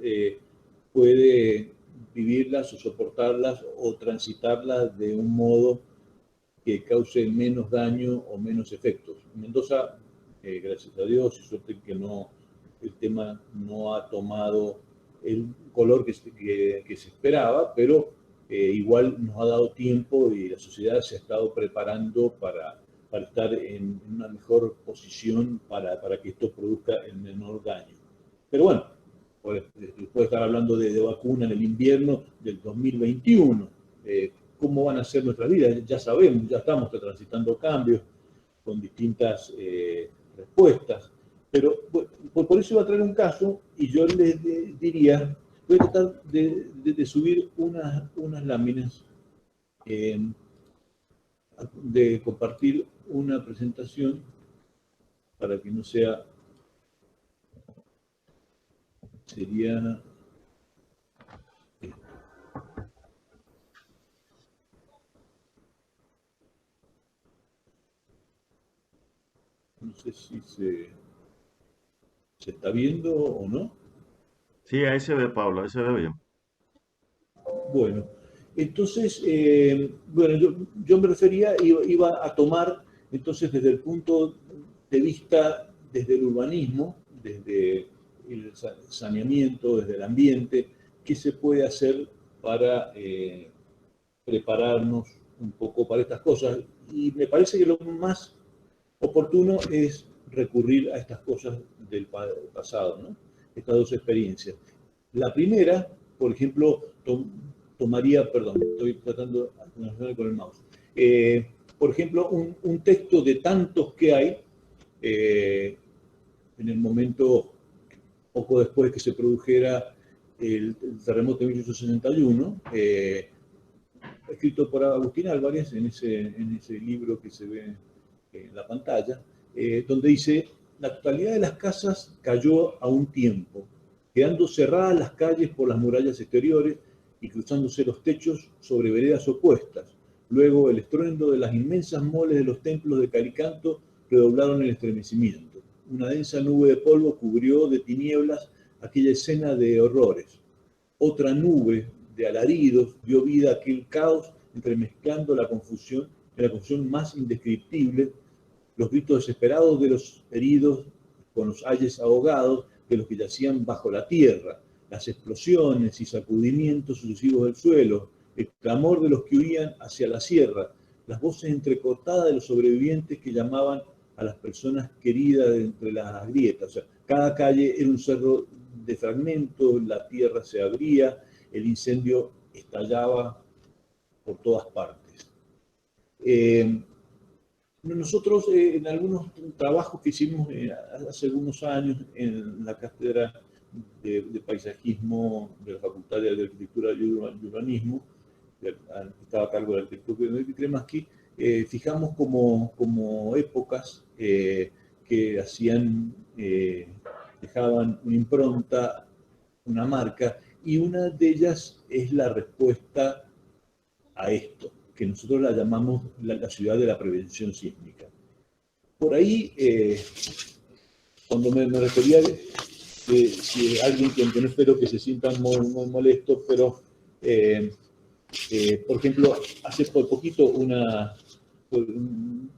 puede vivirlas o soportarlas o transitarlas de un modo que cause menos daño o menos efectos. En Mendoza, gracias a Dios, y suerte que el tema no ha tomado el color que se esperaba, pero igual nos ha dado tiempo y la sociedad se ha estado preparando para estar en una mejor posición para que esto produzca el menor daño. Pero bueno, puede estar hablando de vacuna en el invierno del 2021. ¿Cómo van a ser nuestras vidas? Ya sabemos, ya estamos transitando cambios con distintas respuestas. Pero por eso iba a traer un caso y yo les diría, voy a tratar de subir unas láminas, de compartir una presentación para que no sea, sería no sé si se está viendo o no. Sí, ahí se ve, Pablo, ahí se ve bien. Bueno, entonces, bueno, yo me refería, iba a tomar, entonces, desde el punto de vista, desde el urbanismo, desde el saneamiento, desde el ambiente, qué se puede hacer para prepararnos un poco para estas cosas. Y me parece que lo más oportuno es recurrir a estas cosas del pasado, ¿no? Estas dos experiencias. La primera, por ejemplo, tomaría, perdón, estoy tratando de hacer con el mouse. Por ejemplo, un texto de tantos que hay, en el momento, poco después que se produjera el terremoto de 1861, escrito por Agustín Álvarez, en ese libro que se ve en la pantalla, donde dice: la totalidad de las casas cayó a un tiempo, quedando cerradas las calles por las murallas exteriores y cruzándose los techos sobre veredas opuestas. Luego el estruendo de las inmensas moles de los templos de Calicanto redoblaron el estremecimiento. Una densa nube de polvo cubrió de tinieblas aquella escena de horrores. Otra nube de alaridos dio vida a aquel caos, entremezclando la confusión más indescriptible, los gritos desesperados de los heridos con los ayes ahogados de los que yacían bajo la tierra, las explosiones y sacudimientos sucesivos del suelo, el clamor de los que huían hacia la sierra, las voces entrecortadas de los sobrevivientes que llamaban a las personas queridas de entre las grietas. O sea, cada calle era un cerro de fragmentos, la tierra se abría, el incendio estallaba por todas partes. Nosotros, en algunos trabajos que hicimos hace algunos años en la cátedra de paisajismo de la Facultad de Arquitectura y Urbanismo, que estaba a cargo del arquitecto Kremaski, fijamos como épocas que hacían, dejaban una impronta, una marca, y una de ellas es la respuesta a esto, que nosotros la llamamos la ciudad de la prevención sísmica. Por ahí, cuando me refería, si alguien que no espero que se sienta muy molesto, pero, por ejemplo, hace por poquito una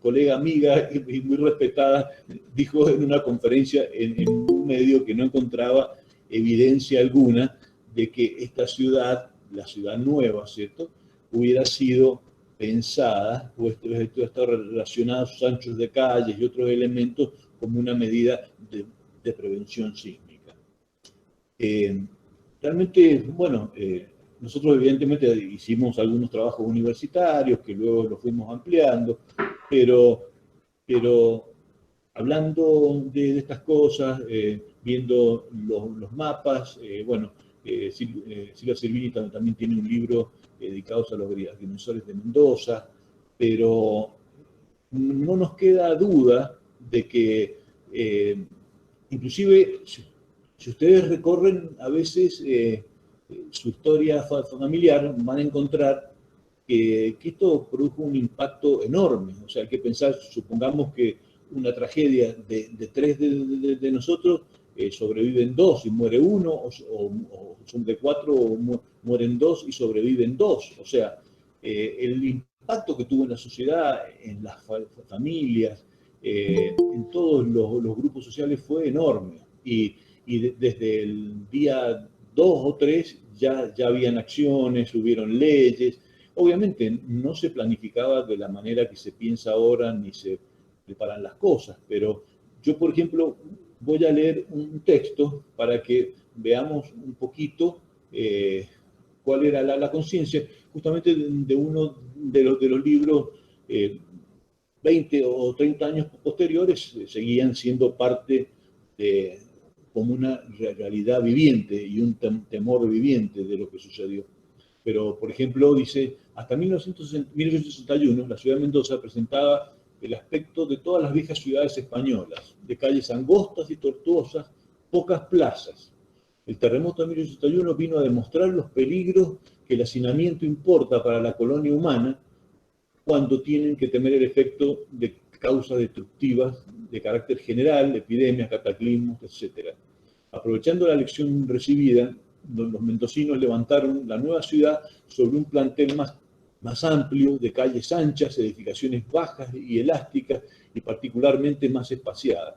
colega amiga y muy respetada dijo en una conferencia en un medio que no encontraba evidencia alguna de que esta ciudad, la ciudad nueva, ¿cierto?, hubiera sido pensada, o está relacionada a sus anchos de calles y otros elementos como una medida de prevención sísmica. Realmente, bueno, nosotros evidentemente hicimos algunos trabajos universitarios que luego los fuimos ampliando, pero hablando de estas cosas, viendo los mapas, bueno, Silvia Servini también tiene un libro dedicado a los agrimensores de Mendoza, pero no nos queda duda de que, inclusive, si ustedes recorren a veces su historia familiar, van a encontrar que esto produjo un impacto enorme. O sea, hay que pensar, supongamos que una tragedia de 3 de nosotros, sobreviven 2 y muere 1, o son de 4, o mueren 2 y sobreviven 2. O sea, el impacto que tuvo en la sociedad, en las familias, en todos los grupos sociales fue enorme. Y desde el día 2 o 3 ya habían acciones, hubieron leyes. Obviamente no se planificaba de la manera que se piensa ahora, ni se preparan las cosas, pero yo, por ejemplo, voy a leer un texto para que veamos un poquito cuál era la conciencia, justamente de uno de los libros 20 o 30 años posteriores, seguían siendo parte de como una realidad viviente y un temor viviente de lo que sucedió. Pero, por ejemplo, dice, hasta 1861 la ciudad de Mendoza presentaba el aspecto de todas las viejas ciudades españolas, de calles angostas y tortuosas, pocas plazas. El terremoto de 1861 vino a demostrar los peligros que el hacinamiento importa para la colonia humana cuando tienen que temer el efecto de causas destructivas de carácter general, epidemias, cataclismos, etc. Aprovechando la lección recibida, los mendocinos levantaron la nueva ciudad sobre un plantel más amplio, de calles anchas, edificaciones bajas y elásticas, y particularmente más espaciadas.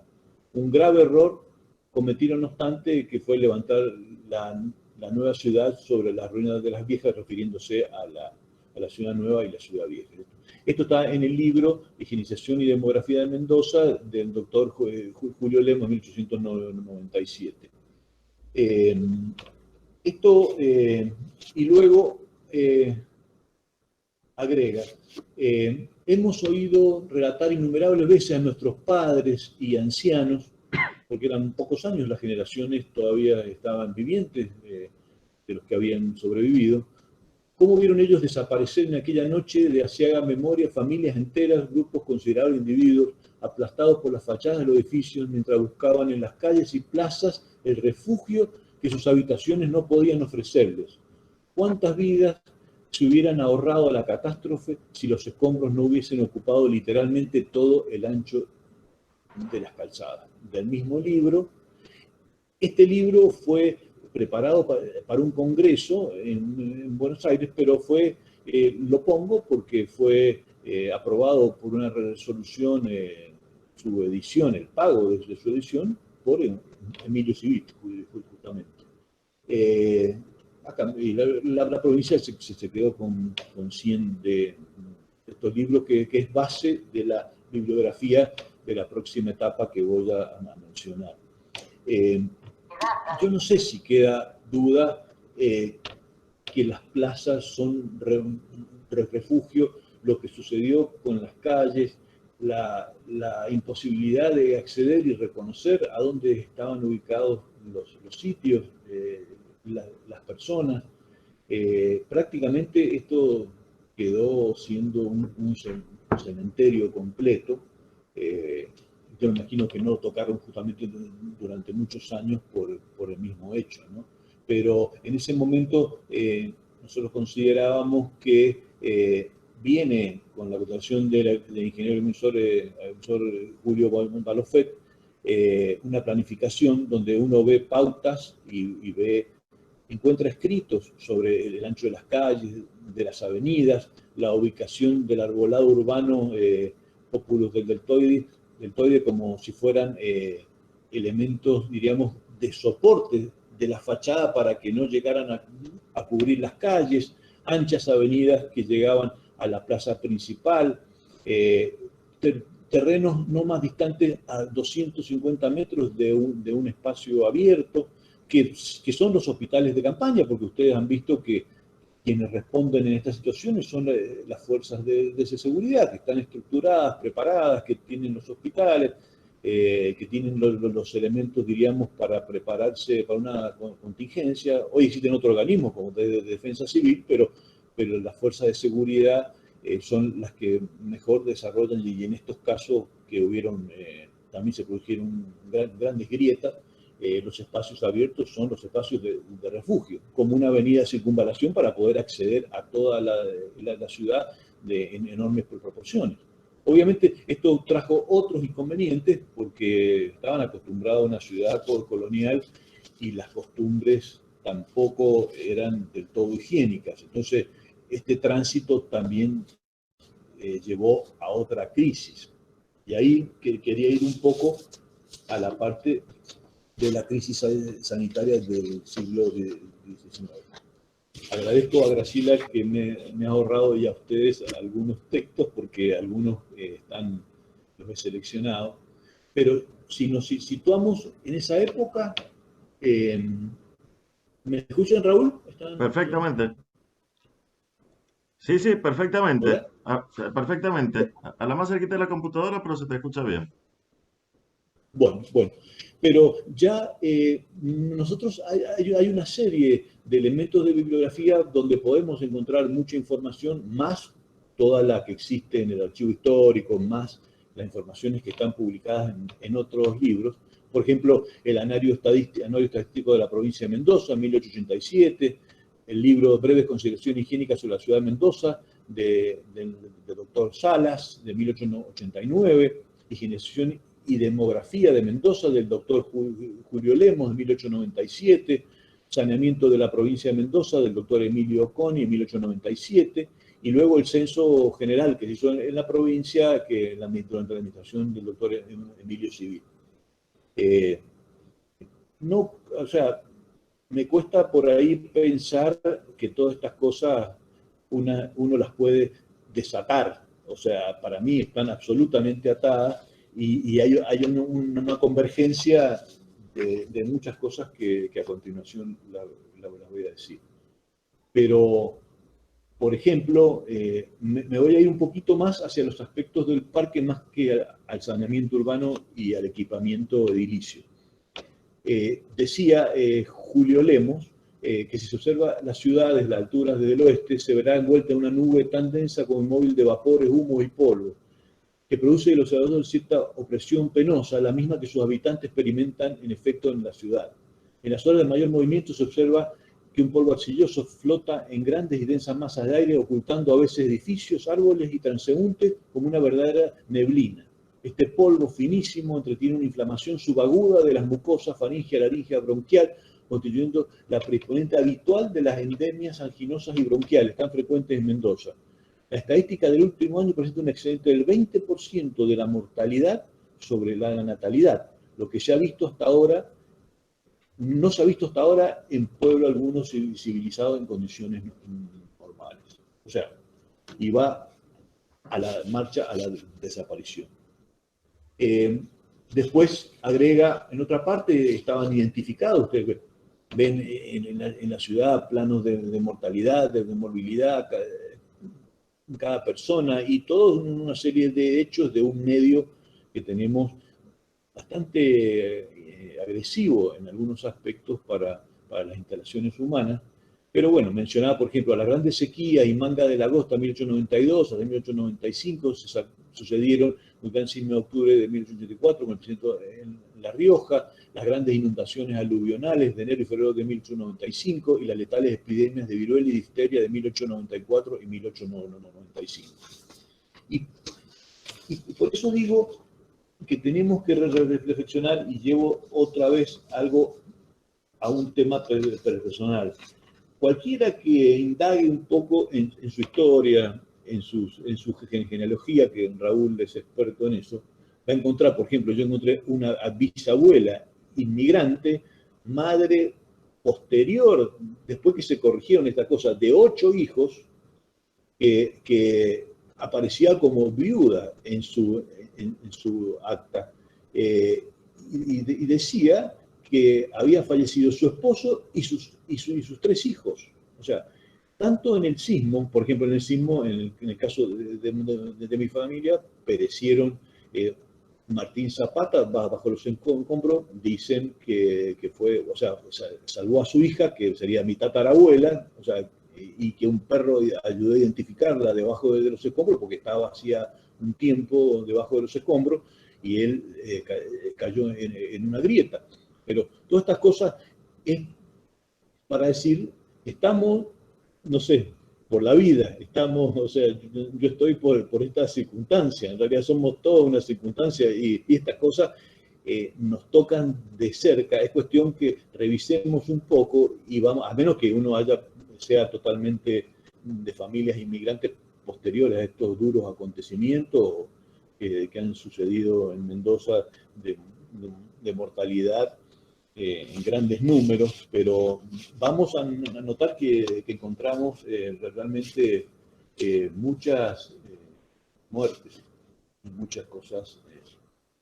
Un grave error cometieron, no obstante, que fue levantar la nueva ciudad sobre las ruinas de las viejas, refiriéndose a la ciudad nueva y la ciudad vieja. Esto está en el libro Higienización y Demografía de Mendoza, del doctor Julio Lemos, 1897. Y luego agrega, hemos oído relatar innumerables veces a nuestros padres y ancianos, porque eran pocos años, las generaciones todavía estaban vivientes de los que habían sobrevivido, cómo vieron ellos desaparecer en aquella noche de aciaga memoria familias enteras, grupos considerables de individuos, aplastados por las fachadas de los edificios, mientras buscaban en las calles y plazas el refugio que sus habitaciones no podían ofrecerles. ¿Cuántas vidas se hubieran ahorrado a la catástrofe si los escombros no hubiesen ocupado literalmente todo el ancho de las calzadas? Del mismo libro. Este libro fue preparado para un congreso en Buenos Aires, pero lo pongo porque fue aprobado por una resolución su edición, el pago de su edición, por Emilio Civit, justamente. Y la provincia se quedó con 100 de estos libros, que es base de la bibliografía de la próxima etapa que voy a mencionar. Yo no sé si queda duda que las plazas son refugio, lo que sucedió con las calles, la imposibilidad de acceder y reconocer a dónde estaban ubicados los sitios, las personas. Prácticamente esto quedó siendo un cementerio completo. Yo me imagino que no lo tocaron justamente durante muchos años por el mismo hecho, ¿no? Pero en ese momento nosotros considerábamos que viene con la votación del ingeniero emisor Julio Balofet, una planificación donde uno ve pautas y encuentra escritos sobre el ancho de las calles, de las avenidas, la ubicación del arbolado urbano Populus del deltoide, como si fueran elementos, diríamos, de soporte de la fachada para que no llegaran a cubrir las calles, anchas avenidas que llegaban a la plaza principal, terrenos no más distantes a 250 metros de un espacio abierto, que son los hospitales de campaña, porque ustedes han visto que quienes responden en estas situaciones son las fuerzas de seguridad, que están estructuradas, preparadas, que tienen los hospitales, que tienen los elementos, diríamos, para prepararse para una contingencia. Hoy existen otros organismos, como de defensa civil, pero las fuerzas de seguridad son las que mejor desarrollan, y en estos casos que hubieron, también se produjeron grandes grietas, los espacios abiertos son los espacios de refugio, como una avenida de circunvalación para poder acceder a toda la ciudad en enormes proporciones. Obviamente esto trajo otros inconvenientes porque estaban acostumbrados a una ciudad colonial y las costumbres tampoco eran del todo higiénicas. Entonces este tránsito también llevó a otra crisis. Y ahí quería ir un poco a la parte de la crisis sanitaria del siglo XIX. Agradezco a Graciela que me ha ahorrado y a ustedes algunos textos, porque algunos los he seleccionado. Pero si nos situamos en esa época, ¿me escuchan, Raúl? Perfectamente. Sí, perfectamente. Perfectamente. A la más cerquita de la computadora, pero se te escucha bien. Bueno. Pero ya nosotros hay una serie de elementos de bibliografía donde podemos encontrar mucha información, más toda la que existe en el archivo histórico, más las informaciones que están publicadas en otros libros. Por ejemplo, el Anuario Estadístico de la Provincia de Mendoza, 1887, el libro Breves Consideraciones Higiénicas sobre la Ciudad de Mendoza, del doctor Salas, de 1889, Higienización y Demografía de Mendoza, del doctor Julio Lemos, de 1897, Saneamiento de la Provincia de Mendoza, del doctor Emilio Oconi, en 1897, y luego el Censo General que se hizo en la provincia, que durante la administración del doctor Emilio Civit. Me cuesta por ahí pensar que todas estas cosas uno las puede desatar. O sea, para mí están absolutamente atadas, y hay una convergencia de muchas cosas que a continuación las voy a decir. Pero, por ejemplo, me voy a ir un poquito más hacia los aspectos del parque, más que al saneamiento urbano y al equipamiento edilicio. Decía Julio Lemos que si se observa la ciudad desde las alturas desde el oeste, se verá envuelta en una nube tan densa como un móvil de vapores, humos y polvo, que produce en los observadores cierta opresión penosa, la misma que sus habitantes experimentan en efecto en la ciudad. En las horas de mayor movimiento se observa que un polvo arcilloso flota en grandes y densas masas de aire, ocultando a veces edificios, árboles y transeúntes como una verdadera neblina. Este polvo finísimo entretiene una inflamación subaguda de las mucosas faríngea, laríngea, bronquial, constituyendo la predisponente habitual de las endemias anginosas y bronquiales, tan frecuentes en Mendoza. La estadística del último año presenta un excedente del 20% de la mortalidad sobre la natalidad. Lo que se ha visto hasta ahora, no se ha visto hasta ahora en pueblo alguno civilizado en condiciones normales. O sea, y va a la marcha a la desaparición. Después agrega, en otra parte estaban identificados, ustedes ven en la ciudad planos de mortalidad, de morbilidad, cada persona, y toda una serie de hechos de un medio que tenemos bastante agresivo en algunos aspectos para las instalaciones humanas. Pero bueno, mencionaba, por ejemplo, a la Grande Sequía y Manga de la Agosta 1892 hasta 1895 sucedieron un gran sismo de octubre de 1884 con el presidente en La Rioja, las grandes inundaciones aluvionales de enero y febrero de 1895 y las letales epidemias de viruela y difteria de 1894 y 1895. Y por eso digo que tenemos que reflexionar, y llevo otra vez algo a un tema personal. Cualquiera que indague un poco en su historia, en su genealogía, que Raúl es experto en eso, va a encontrar, por ejemplo, yo encontré una bisabuela inmigrante, madre posterior, después que se corrigieron esta cosa, de 8 hijos, que aparecía como viuda en su acta, y decía que había fallecido su esposo y sus 3 hijos. O sea, tanto en el sismo, por ejemplo, en el sismo, en el caso de mi familia, perecieron Martín Zapata bajo los escombros, dicen que fue, o sea, salvó a su hija, que sería mi tatarabuela, o sea, y que un perro ayudó a identificarla debajo de los escombros, porque estaba hacía un tiempo debajo de los escombros, y él cayó en una grieta. Pero todas estas cosas es para decir, estamos, no sé, por la vida, estamos, o sea, yo estoy por esta circunstancia, en realidad somos toda una circunstancia, y estas cosas nos tocan de cerca. Es cuestión que revisemos un poco y vamos, a menos que uno sea totalmente de familias inmigrantes posteriores a estos duros acontecimientos que han sucedido en Mendoza de mortalidad en grandes números, pero vamos a notar que encontramos realmente muchas muertes y muchas cosas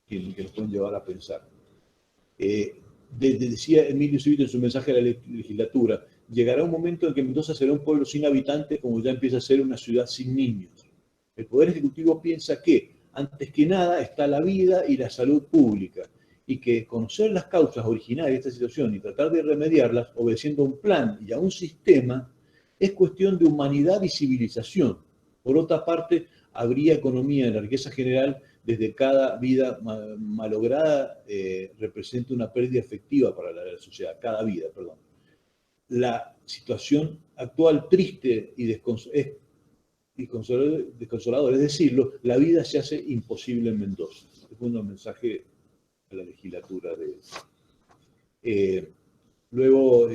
que nos pueden llevar a pensar. Decía Emilio Civito en su mensaje a la legislatura, llegará un momento en que Mendoza será un pueblo sin habitantes, como ya empieza a ser una ciudad sin niños. El Poder Ejecutivo piensa que, antes que nada, está la vida y la salud pública, y que conocer las causas originales de esta situación y tratar de remediarlas, obedeciendo a un plan y a un sistema, es cuestión de humanidad y civilización. Por otra parte, habría economía en la riqueza general, desde cada vida malograda representa una pérdida efectiva para la sociedad, cada vida, perdón. La situación actual triste y desconsoladora, es decirlo, la vida se hace imposible en Mendoza. Este fue un mensaje a la legislatura de luego,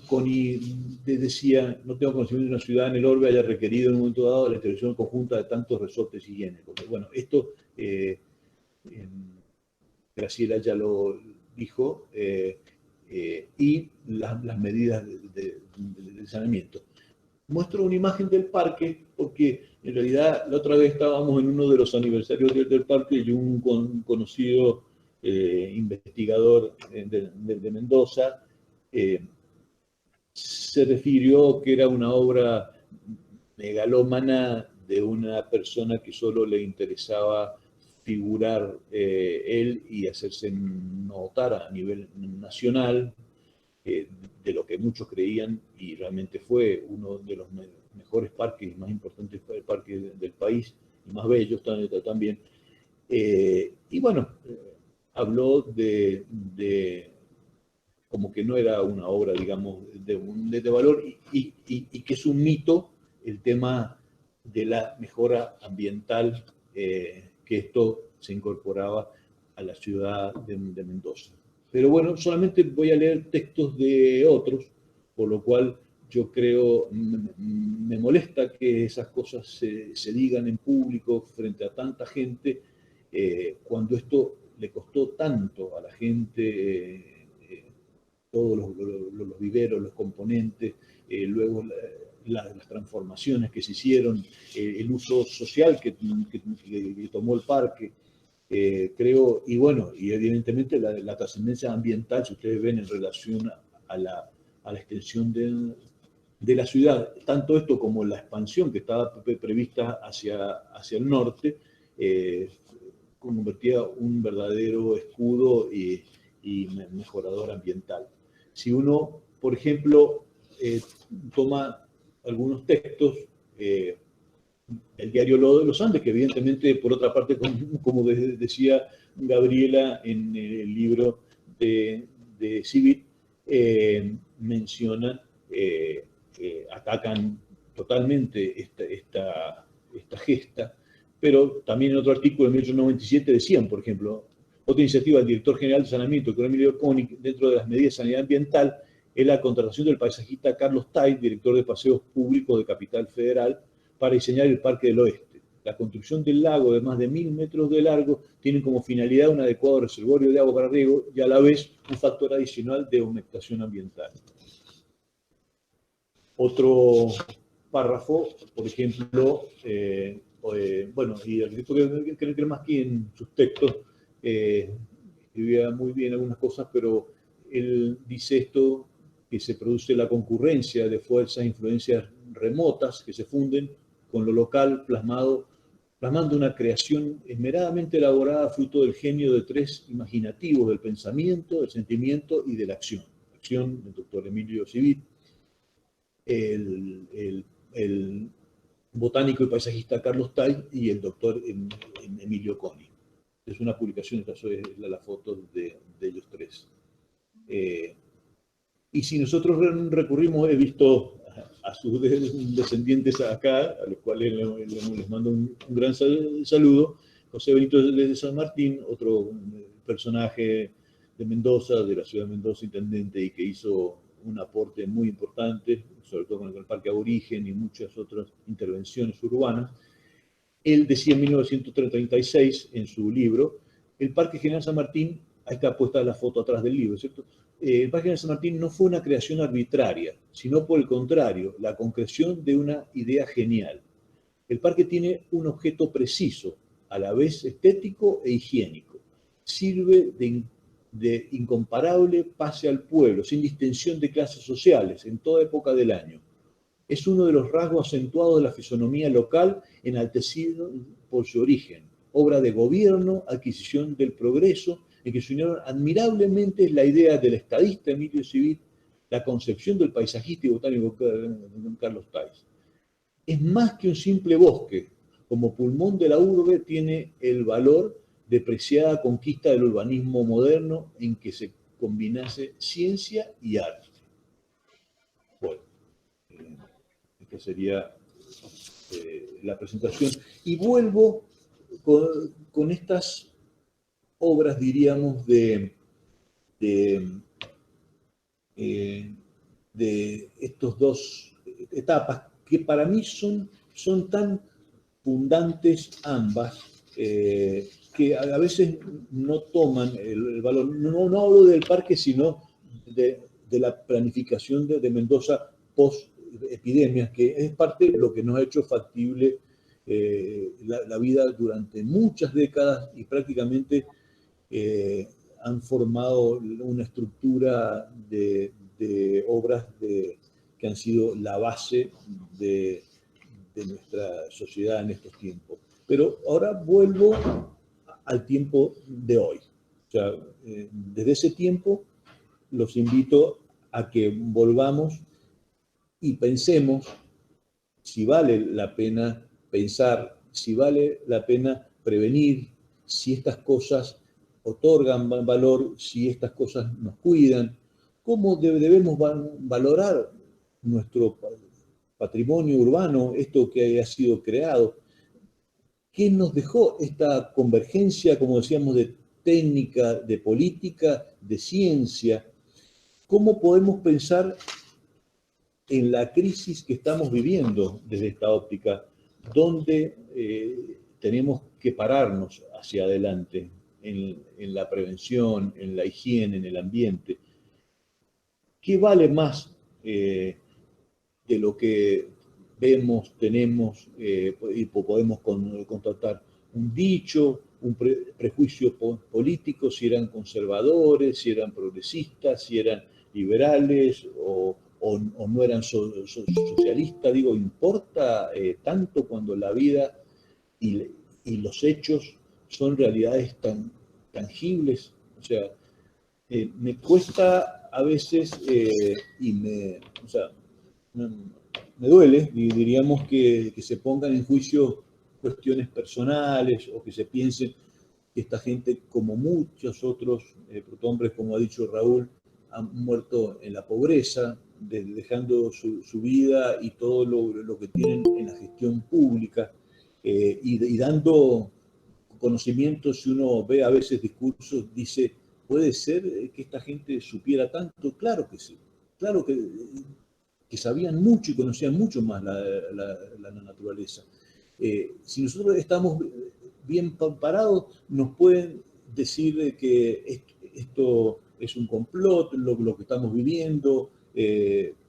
Connie decía, no tengo conocimiento de una ciudad en el orbe haya requerido en un momento dado la intervención conjunta de tantos resortes higiénicos. Bueno, esto Graciela ya lo dijo, y las medidas de saneamiento. Muestro una imagen del parque porque en realidad la otra vez estábamos en uno de los aniversarios del parque y un conocido investigador de Mendoza se refirió que era una obra megalómana de una persona que solo le interesaba figurar él y hacerse notar a nivel nacional, de lo que muchos creían, y realmente fue uno de los mejores parques, más importantes parques del país, y más bellos también. Y bueno, habló de como que no era una obra, digamos, de valor, y que es un mito el tema de la mejora ambiental, que esto se incorporaba a la ciudad de Mendoza. Pero bueno, solamente voy a leer textos de otros, por lo cual yo creo, me molesta que esas cosas se digan en público frente a tanta gente, cuando esto le costó tanto a la gente, todos los viveros, los componentes, luego las transformaciones que se hicieron, el uso social que tomó el parque, creo, y bueno, y evidentemente la trascendencia ambiental, si ustedes ven en relación a la extensión de la ciudad, tanto esto como la expansión que estaba prevista hacia el norte, convertía un verdadero escudo y mejorador ambiental. Si uno, por ejemplo, toma algunos textos, el diario Los Andes, que evidentemente, por otra parte, como decía Gabriela en el libro de Civit, mencionan, atacan totalmente esta gesta, pero también en otro artículo de 1897 decían, por ejemplo, otra iniciativa del director general de saneamiento, que era Emilio Koenig, dentro de las medidas de sanidad ambiental, es la contratación del paisajista Carlos Tait, director de paseos públicos de Capital Federal, para diseñar el Parque del Oeste. La construcción del lago de más de 1000 metros de largo tiene como finalidad un adecuado reservorio de agua para riego y a la vez un factor adicional de humectación ambiental. Otro párrafo, por ejemplo, bueno, y el arquitecto que más que en sus textos escribía muy bien algunas cosas, pero él dice esto, que se produce la concurrencia de fuerzas e influencias remotas que se funden con lo local plasmando una creación esmeradamente elaborada fruto del genio de tres imaginativos del pensamiento, del sentimiento y de la acción. La acción del doctor Emilio Civit, el botánico y paisajista Carlos Tait y el doctor Emilio Koenig. Es una publicación, esta es la foto de ellos tres. Y si nosotros recurrimos, he visto a sus descendientes acá, a los cuales les mando un gran saludo, José Benito de San Martín, otro personaje de Mendoza, de la ciudad de Mendoza, intendente, y que hizo un aporte muy importante, sobre todo con el Parque Aborigen y muchas otras intervenciones urbanas. Él decía en 1936, en su libro, el Parque General San Martín, ahí está puesta la foto atrás del libro, ¿cierto? El Parque General San Martín no fue una creación arbitraria, sino por el contrario, la concreción de una idea genial. El parque tiene un objeto preciso, a la vez estético e higiénico. Sirve de incomparable pase al pueblo, sin distinción de clases sociales, en toda época del año. Es uno de los rasgos acentuados de la fisonomía local, enaltecido por su origen, obra de gobierno, adquisición del progreso, en que se unieron admirablemente la idea del estadista Emilio Civit, la concepción del paisajista y botánico Carlos Tait. Es más que un simple bosque, como pulmón de la urbe tiene el valor de preciada conquista del urbanismo moderno en que se combinase ciencia y arte. Bueno, esta sería la presentación. Y vuelvo con estas obras, diríamos, de estos dos etapas, que para mí son tan fundantes ambas, que a veces no toman el valor. No hablo del parque, sino de la planificación de Mendoza post-epidemias, que es parte de lo que nos ha hecho factible la vida durante muchas décadas y prácticamente han formado una estructura de obras que han sido la base de nuestra sociedad en estos tiempos. Pero ahora vuelvo al tiempo de hoy. O sea, desde ese tiempo los invito a que volvamos y pensemos si vale la pena pensar, si vale la pena prevenir, si estas cosas otorgan valor, si estas cosas nos cuidan, cómo debemos valorar nuestro patrimonio urbano, esto que ha sido creado. ¿Qué nos dejó esta convergencia, como decíamos, de técnica, de política, de ciencia? ¿Cómo podemos pensar en la crisis que estamos viviendo desde esta óptica, donde tenemos que pararnos hacia adelante en la prevención, en la higiene, en el ambiente. ¿Qué vale más de lo que vemos, tenemos y podemos constatar? Un dicho, un prejuicio político, si eran conservadores, si eran progresistas, si eran liberales o no eran socialistas. Digo, importa tanto cuando la vida y los hechos son realidades tan tangibles. O sea, me cuesta a veces o sea, me duele, diríamos, que se pongan en juicio cuestiones personales o que se piense que esta gente, como muchos otros protohombres, como ha dicho Raúl, han muerto en la pobreza, dejando su vida y todo lo que tienen en la gestión pública y dando conocimientos. Si uno ve a veces discursos, dice, ¿puede ser que esta gente supiera tanto? Claro que sí, claro que sabían mucho y conocían mucho más la naturaleza. Si nosotros estamos bien parados, nos pueden decir que esto es un complot, lo que estamos viviendo,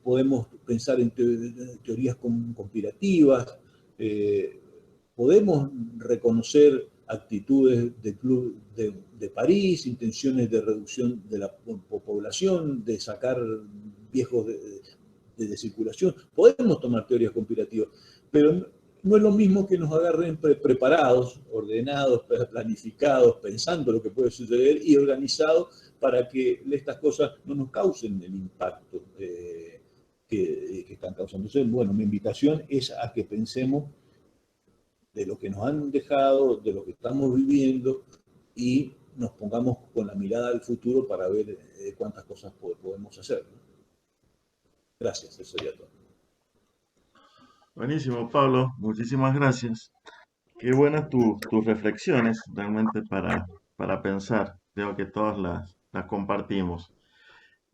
podemos pensar en teorías conspirativas, podemos reconocer actitudes del Club de París, intenciones de reducción de la población, de sacar viejos de circulación. Podemos tomar teorías conspirativas, pero no es lo mismo que nos agarren preparados, ordenados, planificados, pensando lo que puede suceder y organizados para que estas cosas no nos causen el impacto que están causando. Entonces, bueno, mi invitación es a que pensemos de lo que nos han dejado, de lo que estamos viviendo y nos pongamos con la mirada al futuro para ver cuántas cosas podemos hacer, ¿no? Gracias, eso sería todo. Buenísimo, Pablo. Muchísimas gracias. Qué buenas tus reflexiones realmente para pensar. Creo que todas las compartimos.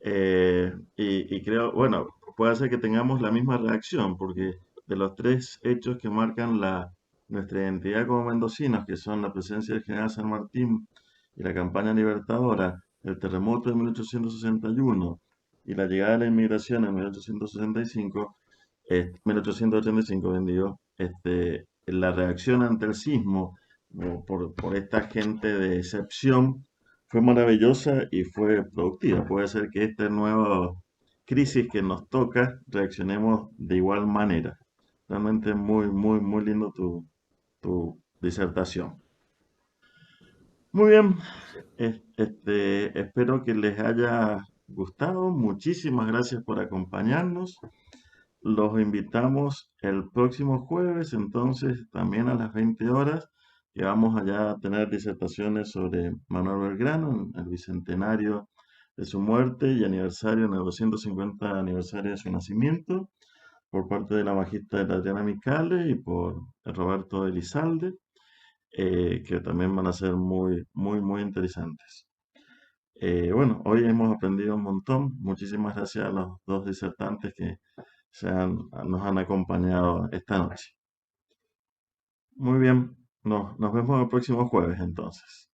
Y creo, bueno, puede ser que tengamos la misma reacción, porque de los tres hechos que marcan nuestra identidad como mendocinos, que son la presencia del general San Martín y la campaña libertadora, el terremoto de 1861 y la llegada de la inmigración en 1865, 1885, bien digo, la reacción ante el sismo por esta gente de excepción fue maravillosa y fue productiva. Puede ser que esta nueva crisis que nos toca reaccionemos de igual manera. Realmente muy, muy, muy lindo tu disertación. Muy bien, espero que les haya gustado. Muchísimas gracias por acompañarnos. Los invitamos el próximo jueves, entonces, también a las 20 horas, que vamos allá a tener disertaciones sobre Manuel Belgrano, el bicentenario de su muerte y aniversario, en el 250 aniversario de su nacimiento, por parte de la magistra Adriana Micale y por Roberto Elizalde, que también van a ser muy, muy, muy interesantes. Bueno, hoy hemos aprendido un montón. Muchísimas gracias a los dos disertantes que nos han acompañado esta noche. Muy bien, nos vemos el próximo jueves entonces.